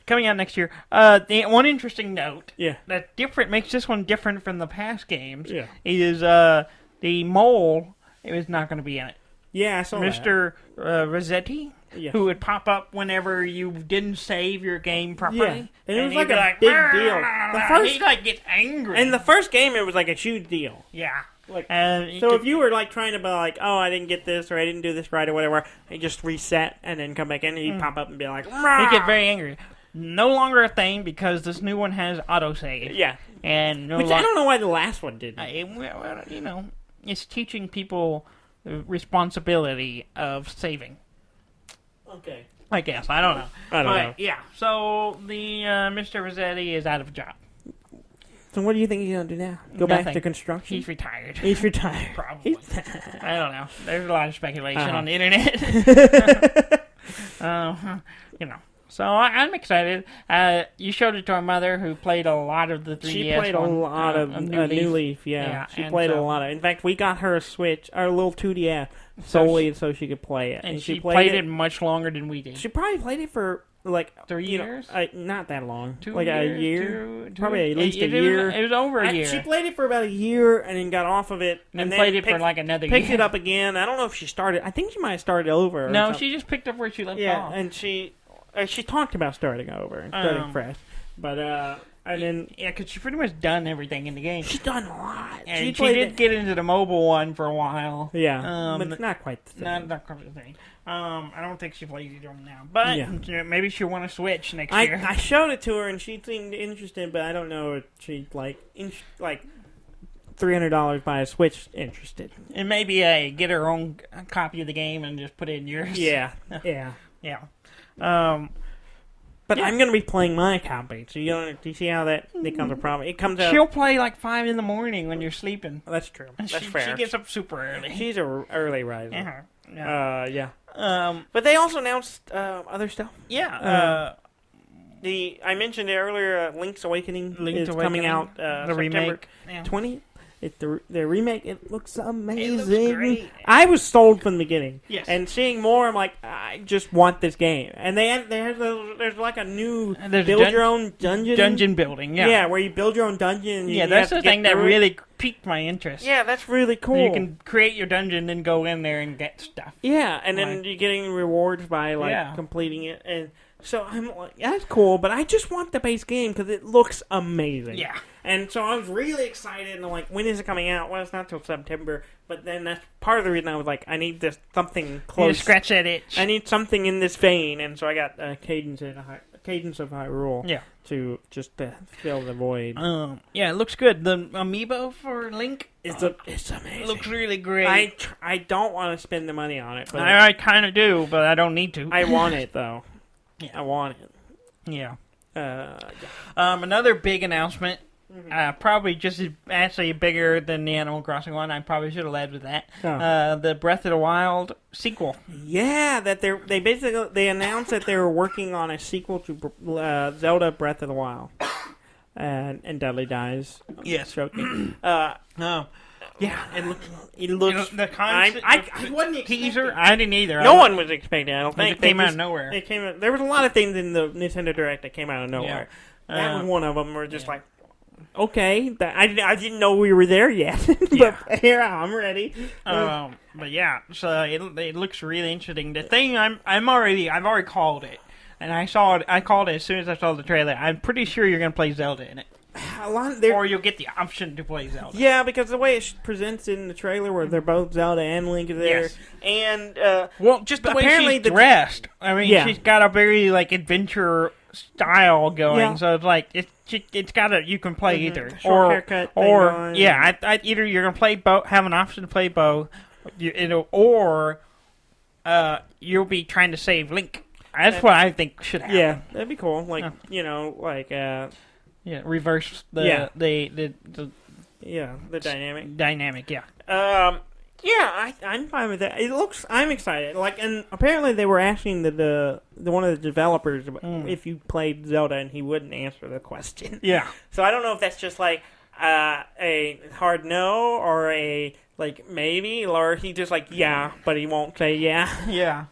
Speaker 2: Coming out next year. The one interesting note that makes this one different from the past games is the mole is not going to be in it.
Speaker 1: Yeah, I saw
Speaker 2: Mr. Rossetti, who would pop up whenever you didn't save your game properly.
Speaker 1: Yeah. And it was like a big deal.
Speaker 2: He gets angry.
Speaker 1: In the first game, it was like a huge deal.
Speaker 2: Yeah.
Speaker 1: So if you were trying to be like, oh, I didn't get this, or I didn't do this right, or whatever, you just reset and then come back in, and he'd pop up and be like, Rah!
Speaker 2: He'd get very angry. No longer a thing because this new one has autosave.
Speaker 1: Yeah.
Speaker 2: And
Speaker 1: I don't know why the last one didn't.
Speaker 2: It's teaching people the responsibility of saving.
Speaker 1: Okay.
Speaker 2: I guess. I don't know.
Speaker 1: I don't know.
Speaker 2: Yeah. So the Mr. Rossetti is out of a job.
Speaker 1: So what do you think he's going to do now? Go back to construction?
Speaker 2: He's retired.
Speaker 1: He's retired.
Speaker 2: Probably. I don't know. There's a lot of speculation on the internet. So I'm excited. You showed it to our mother, who played a lot of the 3DS.
Speaker 1: She played a lot of New Leaf. Yeah, she played a lot of. In fact, we got her a Switch, our little 2DS, solely so she could play it.
Speaker 2: And she played it much longer than we did.
Speaker 1: She probably played it for like
Speaker 2: 3 years.
Speaker 1: Not that long.
Speaker 2: 2
Speaker 1: like
Speaker 2: years,
Speaker 1: a year. Probably at least a
Speaker 2: year. It was over a year.
Speaker 1: She played it for about a year and then got off of it.
Speaker 2: And then played it for like another year.
Speaker 1: Picked it up again. I don't know if she started. I think she might have started over.
Speaker 2: No, she just picked up where she left off.
Speaker 1: Yeah, and she talked about starting over and starting fresh. But, and then...
Speaker 2: Yeah, because she's pretty much done everything in the game.
Speaker 1: She's done a lot.
Speaker 2: And she did get into the mobile one for a while.
Speaker 1: Yeah, but it's not quite the same.
Speaker 2: Not quite the same. I don't think she plays either one now. But maybe she'll want to switch next year.
Speaker 1: I showed it to her, and she seemed interested, but I don't know if she, $300 buy a Switch interested.
Speaker 2: And maybe get her own copy of the game and just put it in yours.
Speaker 1: Yeah. But I'm going to be playing my copy, so do you see how that becomes a problem? It comes out.
Speaker 2: She'll play like 5 in the morning when you're sleeping.
Speaker 1: That's true. That's fair.
Speaker 2: She gets up super early.
Speaker 1: She's an early riser.
Speaker 2: Yeah.
Speaker 1: But they also announced other stuff.
Speaker 2: Yeah.
Speaker 1: I mentioned it earlier. Link's Awakening is coming out
Speaker 2: the
Speaker 1: September
Speaker 2: remake
Speaker 1: 20th. It's the remake. It looks amazing.
Speaker 2: It looks great.
Speaker 1: I was sold from the beginning.
Speaker 2: Yes.
Speaker 1: And seeing more, I'm like, I just want this game. And there's like a new build your own dungeon.
Speaker 2: Dungeon building, yeah.
Speaker 1: Yeah, where you build your own dungeon. And
Speaker 2: that's the thing that really piqued my interest.
Speaker 1: Yeah, that's really cool.
Speaker 2: You can create your dungeon and go in there and get stuff.
Speaker 1: Yeah, and then you're getting rewards by completing it. And so I'm like, that's cool, but I just want the base game because it looks amazing.
Speaker 2: Yeah.
Speaker 1: And so I was really excited, and I'm like, when is it coming out? Well, it's not till September, but then that's part of the reason I was like, I need something close.
Speaker 2: You scratch that itch.
Speaker 1: I need something in this vein, and so I got Cadence of Hyrule to just fill the void.
Speaker 2: It looks good. The amiibo for Link,
Speaker 1: it's amazing.
Speaker 2: It looks really great.
Speaker 1: I don't want to spend the money on it. But
Speaker 2: I kind of do, but I don't need to.
Speaker 1: I want it, though.
Speaker 2: Yeah.
Speaker 1: I want it.
Speaker 2: Yeah. Another big announcement. Probably just actually bigger than the Animal Crossing one. I probably should have led with that. The Breath of the Wild sequel.
Speaker 1: Yeah, that they announced that they were working on a sequel to Zelda Breath of the Wild, and Dudley dies.
Speaker 2: Yes,
Speaker 1: joking.
Speaker 2: Yeah, it looks. The concept.
Speaker 1: I wasn't expecting.
Speaker 2: I didn't either.
Speaker 1: No one was expecting. I don't think
Speaker 2: it came out of nowhere.
Speaker 1: There was a lot of things in the Nintendo Direct that came out of nowhere. Yeah. That was one of them. We're just like. Okay, I didn't know we were there yet, but here I'm ready.
Speaker 2: But yeah, so it looks really interesting. The thing I've already called it, and I called it as soon as I saw the trailer. I'm pretty sure you're gonna play Zelda in it. Or you'll get the option to play Zelda.
Speaker 1: Yeah, because the way it presents in the trailer, where they're both Zelda and Link there, and
Speaker 2: just the way she's dressed. I mean, she's got a very adventure style going, so it's like it's got you can play either
Speaker 1: haircut
Speaker 2: or either you're gonna play both, have an option to play both, or you'll be trying to save Link. That's what I think should happen.
Speaker 1: Yeah, that'd be cool.
Speaker 2: Reverse the dynamic.
Speaker 1: I'm fine with that. I'm excited. And apparently they were asking the one of the developers if you played Zelda, and he wouldn't answer the question.
Speaker 2: Yeah.
Speaker 1: So I don't know if that's just a hard no or a maybe, or he just but he won't say yeah.
Speaker 2: Yeah.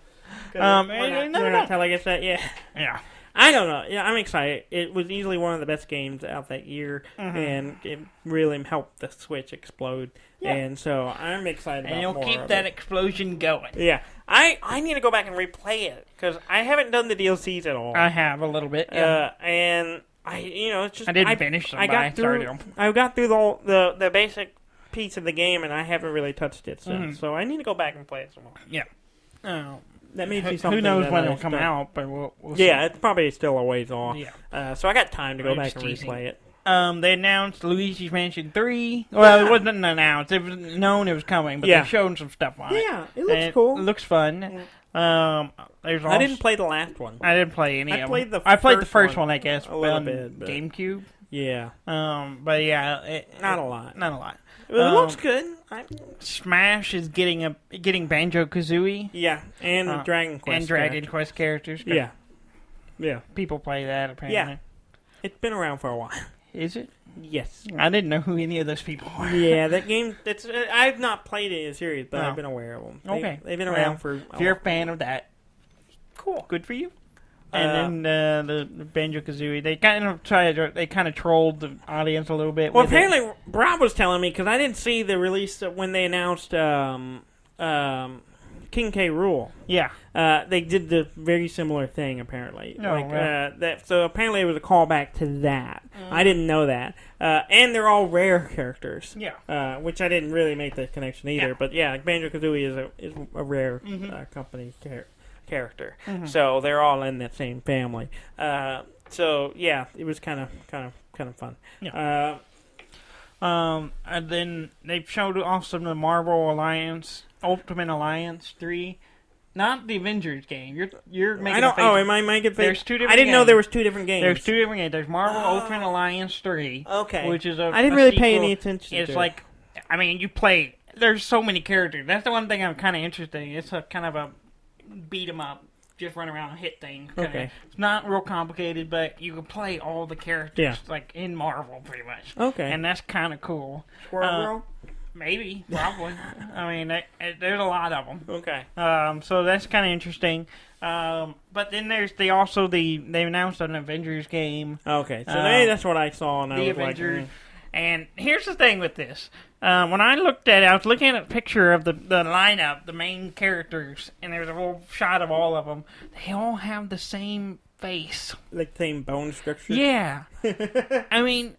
Speaker 1: We're not telling us that yet.
Speaker 2: Yeah.
Speaker 1: I don't know. Yeah, I'm excited. It was easily one of the best games out that year, and it really helped the Switch explode. Yeah. And so I'm excited about more of it.
Speaker 2: And you'll keep that explosion going.
Speaker 1: Yeah. I need to go back and replay it, because I haven't done the DLCs at all.
Speaker 2: I have a little bit, yeah.
Speaker 1: And it's just...
Speaker 2: I didn't finish them, I started them.
Speaker 1: I got through the basic piece of the game, and I haven't really touched it since. So I need to go back and play it some more.
Speaker 2: Yeah.
Speaker 1: That may be something.
Speaker 2: Who knows when it'll come out, but we'll see.
Speaker 1: Yeah, it's probably still a ways off. Yeah. So I got time to go back and replay it.
Speaker 2: They announced Luigi's Mansion 3. Well, it wasn't announced. It was known it was coming, but they're showing some stuff on it.
Speaker 1: Yeah, it looks cool.
Speaker 2: It looks fun. I
Speaker 1: didn't play the last one.
Speaker 2: I didn't play any of them.
Speaker 1: I
Speaker 2: played the first one, I guess,
Speaker 1: a little bit.
Speaker 2: GameCube.
Speaker 1: Yeah.
Speaker 2: But yeah,
Speaker 1: not a lot.
Speaker 2: Not a lot.
Speaker 1: It looks good.
Speaker 2: Smash is getting Banjo-Kazooie.
Speaker 1: Yeah, and Dragon Quest.
Speaker 2: And Dragon Quest characters.
Speaker 1: Yeah. Yeah.
Speaker 2: People play that, apparently.
Speaker 1: Yeah. It's been around for a while.
Speaker 2: Is it?
Speaker 1: Yes.
Speaker 2: I didn't know who any of those people were.
Speaker 1: Yeah, that game, I've not played it in a series, but I've been aware of them. They've been around for...
Speaker 2: If you're a fan of that, cool. Good for you. And then the Banjo-Kazooie, they kind of trolled the audience a little bit.
Speaker 1: Well, apparently, Rob was telling me, because I didn't see the release when they announced King K. Rool.
Speaker 2: Yeah.
Speaker 1: They did the very similar thing, apparently.
Speaker 2: No,
Speaker 1: so apparently it was a callback to that. I didn't know that. And they're all rare characters.
Speaker 2: Yeah.
Speaker 1: Which I didn't really make the connection either. Yeah. But yeah, Banjo-Kazooie is a rare company character. Mm-hmm. So they're all in that same family. So yeah, it was kind of fun.
Speaker 2: Yeah. And then they showed off some of the Marvel Ultimate Alliance 3. Not the Avengers game. You're making.
Speaker 1: Am I making?
Speaker 2: There's two different.
Speaker 1: I didn't know there was two different games.
Speaker 2: There's two different games. There's Marvel Ultimate Alliance 3.
Speaker 1: Okay.
Speaker 2: Which is
Speaker 1: I didn't really pay any attention.
Speaker 2: It's like, I mean, you play. There's so many characters. That's the one thing I'm kind of interested in. It's a kind of a beat 'em up. Just run around and hit things.
Speaker 1: Okay.
Speaker 2: It's not real complicated, but you can play all the characters like in Marvel, pretty much.
Speaker 1: Okay.
Speaker 2: And that's kind of cool.
Speaker 1: Squirrel Girl?
Speaker 2: Maybe, probably. I mean, there's a lot of them.
Speaker 1: Okay.
Speaker 2: So that's kind of interesting. But then they announced an Avengers game.
Speaker 1: Okay. So maybe that's what I saw. And
Speaker 2: the Avengers. And here's the thing with this. When I looked at it, I was looking at a picture of the lineup, the main characters, and there's a whole shot of all of them. They all have the same face.
Speaker 1: Like the same bone structure?
Speaker 2: Yeah. I mean,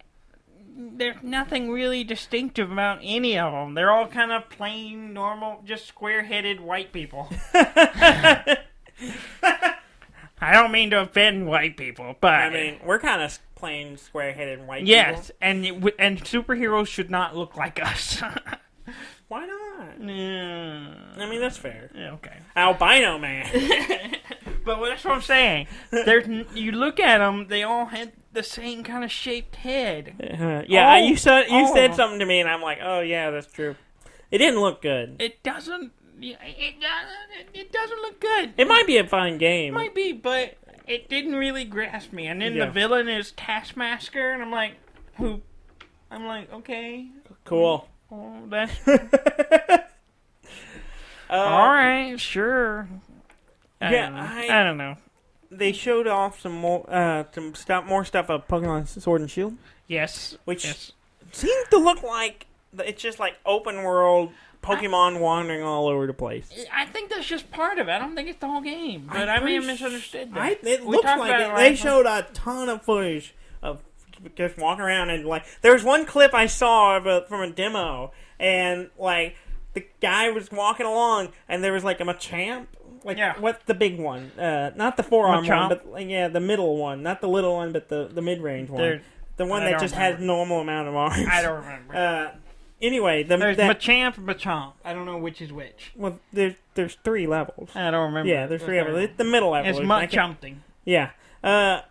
Speaker 2: there's nothing really distinctive about any of them. They're all kind of plain, normal, just square-headed white people. I don't mean to offend white people, but...
Speaker 1: I mean, we're kind of plain, square-headed white people.
Speaker 2: Yes, and superheroes should not look like us.
Speaker 1: Why not?
Speaker 2: I
Speaker 1: mean, that's fair.
Speaker 2: Yeah, okay.
Speaker 1: Albino man.
Speaker 2: But that's what I'm saying. You look at them, they all had the same kind of shaped head.
Speaker 1: You said something to me, and I'm like, oh, yeah, that's true. It didn't look good.
Speaker 2: It doesn't look good.
Speaker 1: It might be a fine game.
Speaker 2: It might be, but it didn't really grasp me. And then the villain is Taskmaster, and I'm like, who? I'm like, okay.
Speaker 1: Cool.
Speaker 2: Oh, that's... all right, sure. I don't know.
Speaker 1: They showed off some more stuff of Pokemon Sword and Shield.
Speaker 2: Yes.
Speaker 1: Which seems to look like it's just like open world Pokemon wandering all over the place.
Speaker 2: I think that's just part of it. I don't think it's the whole game. But I may have misunderstood that.
Speaker 1: It looks like it. They showed a ton of footage of just walking around and like there was one clip I saw from a demo and like the guy was walking along and there was like a Machamp. What's the big one? Not the forearm one, but the middle one. Not the little one, but the mid-range one. The one that just has normal amount of arms.
Speaker 2: I don't remember.
Speaker 1: Anyway,
Speaker 2: there's Machamp and Machamp. I don't know which is which.
Speaker 1: Well, there's 3 levels.
Speaker 2: I don't remember.
Speaker 1: Yeah, there's 3 levels. It's the middle level.
Speaker 2: It's Machamping.
Speaker 1: Yeah. There's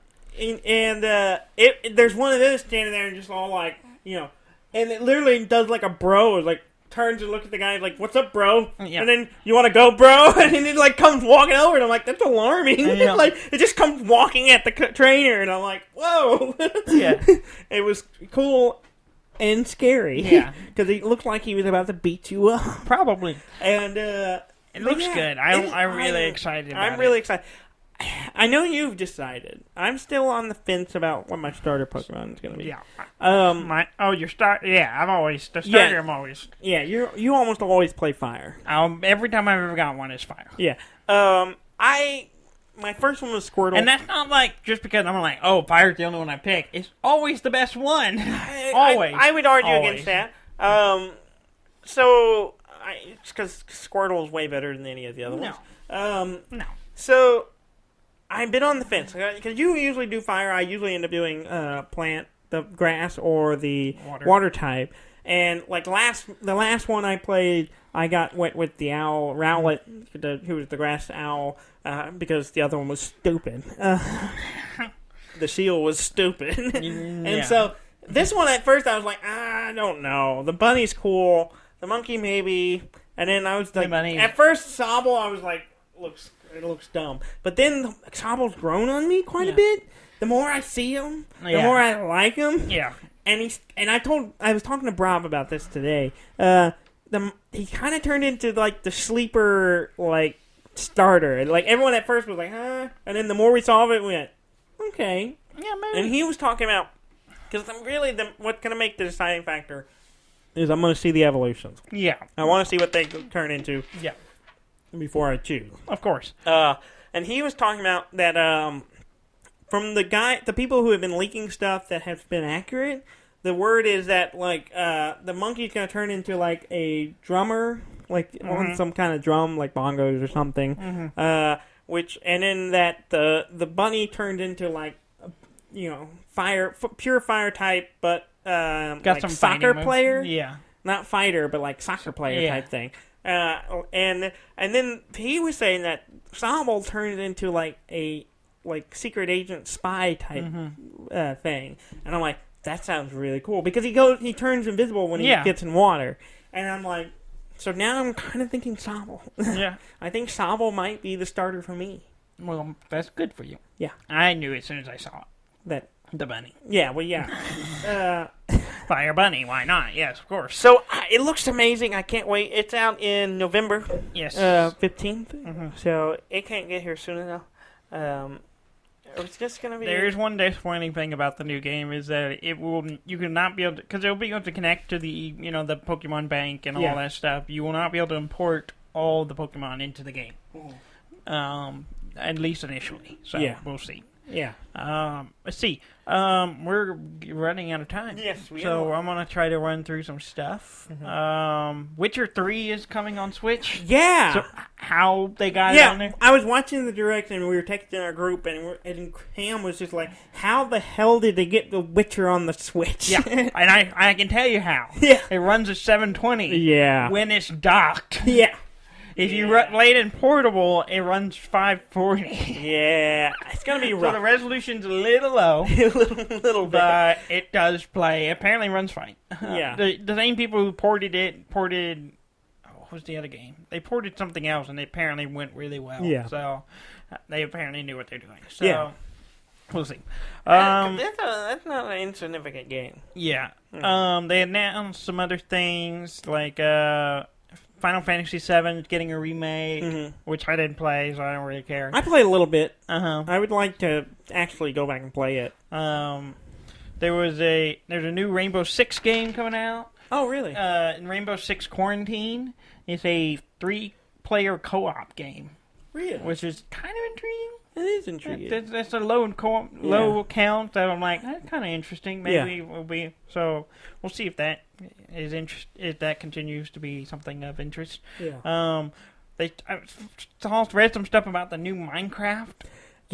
Speaker 1: one of those standing there and just all like, and it literally does like a bro, like turns and looks at the guy like, "What's up, bro?"
Speaker 2: Yeah.
Speaker 1: And then, "You want to go, bro?" And then it like comes walking over, and I'm like, "That's alarming." Yeah. Like it just comes walking at the trainer, and I'm like, "Whoa!"
Speaker 2: Yeah,
Speaker 1: it was cool and scary.
Speaker 2: Yeah,
Speaker 1: because he looked like he was about to beat you up,
Speaker 2: probably.
Speaker 1: And
Speaker 2: it looks good. I'm really excited.
Speaker 1: I'm really excited. I know you've decided. I'm still on the fence about what my starter Pokemon is going to be.
Speaker 2: Yeah. Your start. Yeah, I'm always the starter. Yeah. I'm always.
Speaker 1: Yeah, you almost always play fire.
Speaker 2: Every time I've ever got one is fire.
Speaker 1: Yeah. My first one was Squirtle,
Speaker 2: and that's not like just because I'm like, oh, fire's the only one I pick. It's always the best one. Always.
Speaker 1: I would argue against that. So it's because Squirtle is way better than any of the other ones.
Speaker 2: No.
Speaker 1: So. I've been on the fence because you usually do fire. I usually end up doing plant, the grass, or the water type. And like the last one I played, I went with the owl Rowlet, who was the grass owl, because the other one was stupid. The shield was stupid, and so this one at first I was like, I don't know. The bunny's cool, the monkey maybe, and then I was like, at first Sobble I was like, looks. it looks dumb. But then Sobble's grown on me quite a bit. The more I see him, the more I like him.
Speaker 2: Yeah.
Speaker 1: And I was talking to Rob about this today. He kind of turned into like the sleeper like starter. Like everyone at first was like, huh? And then the more we saw of it, we went, okay.
Speaker 2: Yeah, maybe.
Speaker 1: And he was talking about, because really what's going to make the deciding factor is I'm going to see the evolutions.
Speaker 2: Yeah.
Speaker 1: I want to see what they turn into.
Speaker 2: Yeah.
Speaker 1: Before I choose.
Speaker 2: Of course.
Speaker 1: And he was talking about that from the people who have been leaking stuff that has been accurate, the word is that like the monkey's going to turn into like a drummer, like on some kind of drum, like bongos or something. And then that the bunny turned into like pure fire type, but
Speaker 2: got
Speaker 1: like
Speaker 2: some
Speaker 1: soccer player.
Speaker 2: Yeah,
Speaker 1: not fighter, but like soccer player type thing. And then he was saying that Sobble turned into like a secret agent spy type thing, and I'm like, that sounds really cool because he turns invisible when he gets in water, and I'm like, so now I'm kind of thinking Sobble.
Speaker 2: Yeah,
Speaker 1: I think Sobble might be the starter for me.
Speaker 2: Well, that's good for you.
Speaker 1: Yeah,
Speaker 2: I knew as soon as I saw it.
Speaker 1: That
Speaker 2: the bunny.
Speaker 1: Yeah, well, yeah.
Speaker 2: Fire bunny, why not? Yes, of course.
Speaker 1: So it looks amazing. I can't wait. It's out in November.
Speaker 2: Yes.
Speaker 1: 15th. So it can't get here soon enough. It's just gonna be.
Speaker 2: There's one disappointing thing about the new game is that you can not be able to, because it'll be able to connect to the the Pokemon Bank and all that stuff. You will not be able to import all the Pokemon into the game. At least initially. So we'll see.
Speaker 1: Yeah.
Speaker 2: Let's see. We're running out of time.
Speaker 1: Yes, we are.
Speaker 2: So I'm gonna try to run through some stuff. Witcher 3 is coming on Switch.
Speaker 1: Yeah.
Speaker 2: So how they got it on there?
Speaker 1: I was watching the direct and we were texting our group and Cam was just like, "How the hell did they get the Witcher on the Switch?"
Speaker 2: Yeah, and I can tell you how.
Speaker 1: Yeah.
Speaker 2: It runs at 720.
Speaker 1: Yeah.
Speaker 2: When it's docked.
Speaker 1: Yeah.
Speaker 2: If you play it in portable, it runs 540.
Speaker 1: Yeah, it's gonna be rough.
Speaker 2: So the resolution's a little low,
Speaker 1: a little bit,
Speaker 2: but it does play. It apparently runs fine.
Speaker 1: Yeah.
Speaker 2: The same people who ported. What was the other game? They ported something else, and it apparently went really well.
Speaker 1: Yeah.
Speaker 2: So they apparently knew what they're doing. So we'll see.
Speaker 1: That's not an insignificant game.
Speaker 2: Yeah. They announced some other things like Final Fantasy VII getting a remake, which I didn't play, so I don't really care.
Speaker 1: I played a little bit.
Speaker 2: I
Speaker 1: would like to actually go back and play it.
Speaker 2: There's a new Rainbow Six game coming out.
Speaker 1: Oh, really?
Speaker 2: Rainbow Six Quarantine is a 3-player co-op game.
Speaker 1: Really?
Speaker 2: Which is kind of intriguing.
Speaker 1: It is intriguing.
Speaker 2: That's a low count that I'm like, that's kind of interesting. Maybe we'll be so. We'll see if that is if that continues to be something of interest.
Speaker 1: Yeah.
Speaker 2: I also read some stuff about the new Minecraft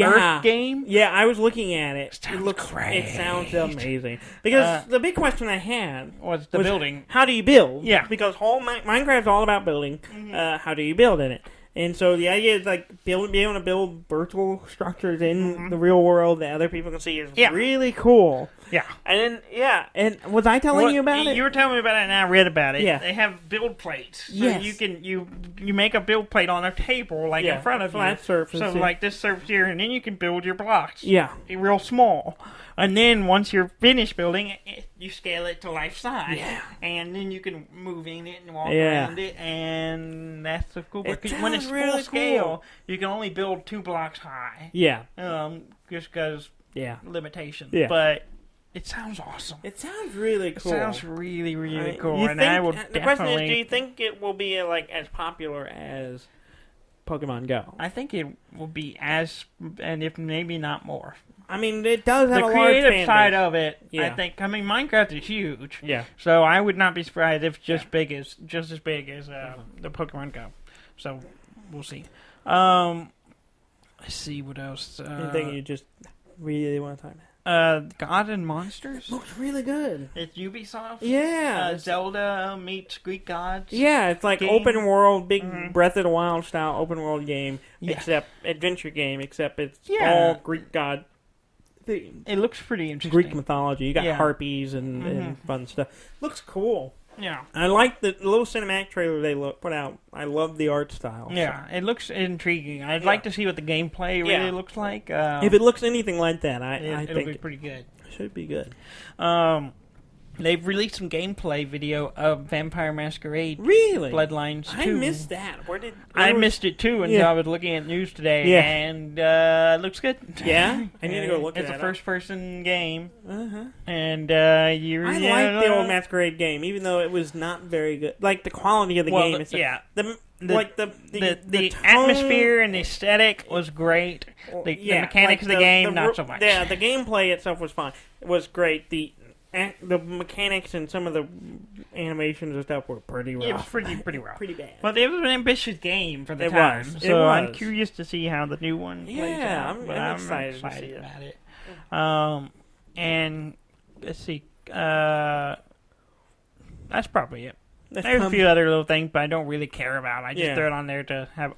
Speaker 2: Earth game.
Speaker 1: Yeah, I was looking at it.
Speaker 2: It looks great.
Speaker 1: It sounds amazing. Because the big question I had
Speaker 2: was the building.
Speaker 1: How do you build?
Speaker 2: Yeah.
Speaker 1: Because Minecraft's all about building. How do you build in it? And so the idea is like being able to build virtual structures in the real world that other people can see is really cool.
Speaker 2: Yeah.
Speaker 1: And then and was I telling you about it?
Speaker 2: You were telling me about it and I read about it.
Speaker 1: Yeah.
Speaker 2: They have build plates. So
Speaker 1: yes.
Speaker 2: you can you make a build plate on a table like in front of
Speaker 1: flat
Speaker 2: you.
Speaker 1: surface.
Speaker 2: So like this surface here, and then you can build your blocks.
Speaker 1: Yeah.
Speaker 2: Real small. And then once you're finished building it, you scale it to life size.
Speaker 1: Yeah.
Speaker 2: And then you can move in it and walk around it, and that's the cool part. Because when it's
Speaker 1: really
Speaker 2: full scale, you can only build 2 blocks high.
Speaker 1: Yeah.
Speaker 2: Just because limitations.
Speaker 1: Yeah.
Speaker 2: But it sounds awesome.
Speaker 1: It sounds really cool.
Speaker 2: It sounds really, really cool. And I will definitely...
Speaker 1: The question is, do you think it will be like as popular as Pokemon Go?
Speaker 2: I think it will be as, and if maybe not more.
Speaker 1: I mean, it does have a large
Speaker 2: creative
Speaker 1: fan
Speaker 2: side
Speaker 1: base.
Speaker 2: of it.
Speaker 1: Yeah.
Speaker 2: I think. I mean, Minecraft is huge.
Speaker 1: Yeah.
Speaker 2: So I would not be surprised if it's just as big as the Pokemon Go. So we'll see. Let's see what else.
Speaker 1: Anything you just really want to talk about?
Speaker 2: God and Monsters
Speaker 1: looks really good.
Speaker 2: It's Ubisoft.
Speaker 1: Yeah.
Speaker 2: Zelda meets Greek gods.
Speaker 1: Yeah, it's like
Speaker 2: game.
Speaker 1: open world, big Breath of the Wild style open world game, except adventure game, except it's all Greek god themed.
Speaker 2: It looks pretty interesting.
Speaker 1: Greek mythology. You got harpies and fun stuff. Looks cool.
Speaker 2: Yeah.
Speaker 1: I like the little cinematic trailer they put out. I love the art style.
Speaker 2: Yeah, so. It looks intriguing. I'd like to see what the gameplay really looks like.
Speaker 1: If it looks anything like that, I think
Speaker 2: it'll be pretty good.
Speaker 1: Should be good.
Speaker 2: They've released some gameplay video of Vampire Masquerade.
Speaker 1: Really?
Speaker 2: Bloodlines 2.
Speaker 1: I missed that.
Speaker 2: I missed it too until I was looking at news today, and it looks good.
Speaker 1: Yeah? I need to go look at it.
Speaker 2: It's a first-person game.
Speaker 1: Uh-huh.
Speaker 2: And
Speaker 1: I like the old Masquerade game, even though it was not very good. Like, the quality of the game.
Speaker 2: The atmosphere and the aesthetic was great. The mechanics of the game, not so much.
Speaker 1: Yeah, the gameplay itself was fine. It was great. The mechanics and some of the animations and stuff were pretty rough.
Speaker 2: It was pretty rough.
Speaker 1: Pretty bad.
Speaker 2: But it was an ambitious game for the time. So I'm curious to see how the new one plays out.
Speaker 1: I'm excited to see
Speaker 2: about it. And let's see. That's probably it. There's a few other little things, but I don't really care about. I just throw it on there to have.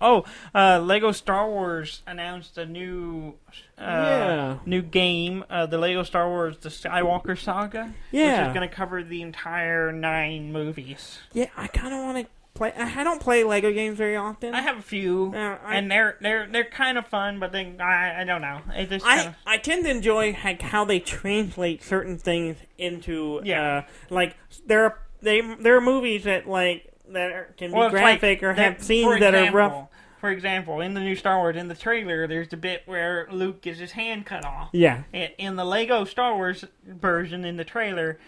Speaker 2: Lego Star Wars announced a new game. The Lego Star Wars: The Skywalker Saga. Which is going to cover the entire 9 movies.
Speaker 1: Yeah, I kind of want to play. I don't play Lego games very often.
Speaker 2: I have a few, and they're kind of fun, but then I don't know.
Speaker 1: I tend to enjoy how they translate certain things into like there are movies that can be graphic or have scenes that are rough.
Speaker 2: For example, in the new Star Wars, in the trailer, there's the bit where Luke gets his hand cut off.
Speaker 1: Yeah.
Speaker 2: In the Lego Star Wars version, in the trailer,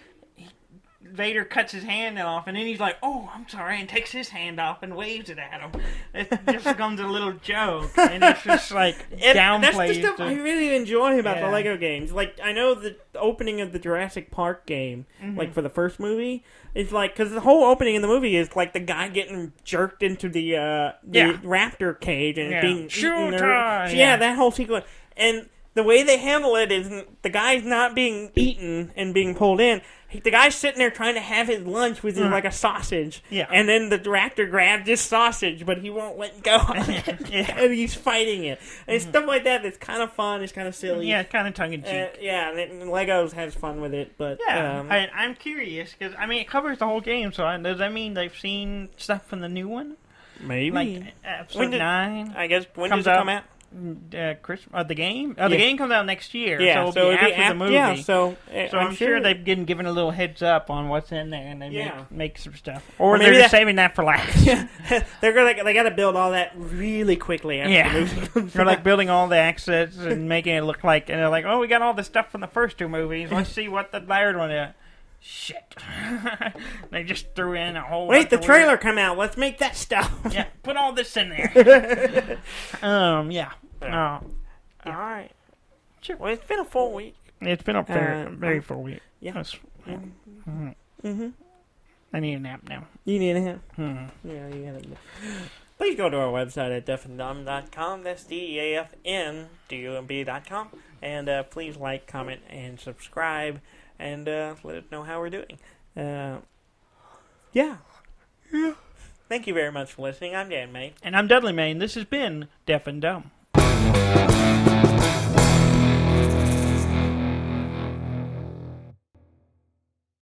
Speaker 2: Vader cuts his hand off, and then he's like, "Oh, I'm sorry," and takes his hand off and waves it at him. It just becomes a little joke, and it's just like downplays.
Speaker 1: That's the stuff I really enjoy about the Lego games. Like, I know the opening of the Jurassic Park game, like for the first movie, it's like, because the whole opening in the movie is like the guy getting jerked into the raptor cage and being eaten. That whole sequence. And the way they handle it is the guy's not being eaten and being pulled in. The guy's sitting there trying to have his lunch with like a sausage. Yeah. And then the raptor grabs this sausage, but he won't let go of it. And he's fighting it. And stuff like that that's kind of fun. It's kind of silly.
Speaker 2: Yeah, it's kind of tongue-in-cheek.
Speaker 1: And Legos has fun with it. But
Speaker 2: I'm curious, because, it covers the whole game, so does that mean they've seen stuff from the new one?
Speaker 1: Maybe.
Speaker 2: Like episode 9?
Speaker 1: I guess, when does it come out?
Speaker 2: Christmas, the game? The game comes out next year, so it'll be after the movie.
Speaker 1: Yeah, so
Speaker 2: I'm sure they've been given a little heads up on what's in there, and they make some stuff. Or they're just saving that for last.
Speaker 1: They got to build all that really quickly after the movie.
Speaker 2: They're like building all the assets and making it look like, and they're like, oh, we got all the stuff from the first 2 movies. Let's see what the third one is. Shit. They just threw in a whole
Speaker 1: Wait, the trailer come out. Let's make that stuff.
Speaker 2: Yeah, put all this in there. All right.
Speaker 1: Sure. Well, it's been a full week.
Speaker 2: It's been a very full week.
Speaker 1: Yeah.
Speaker 2: I need a nap now.
Speaker 1: You need a nap? Yeah, you got to. Please go to our website at deafandumb.com. That's DEAFNDUMB.com. And please like, comment, and subscribe. And let us know how we're doing. Thank you very much for listening. I'm Dan May.
Speaker 2: And I'm Dudley May. And this has been Deaf and Dumb.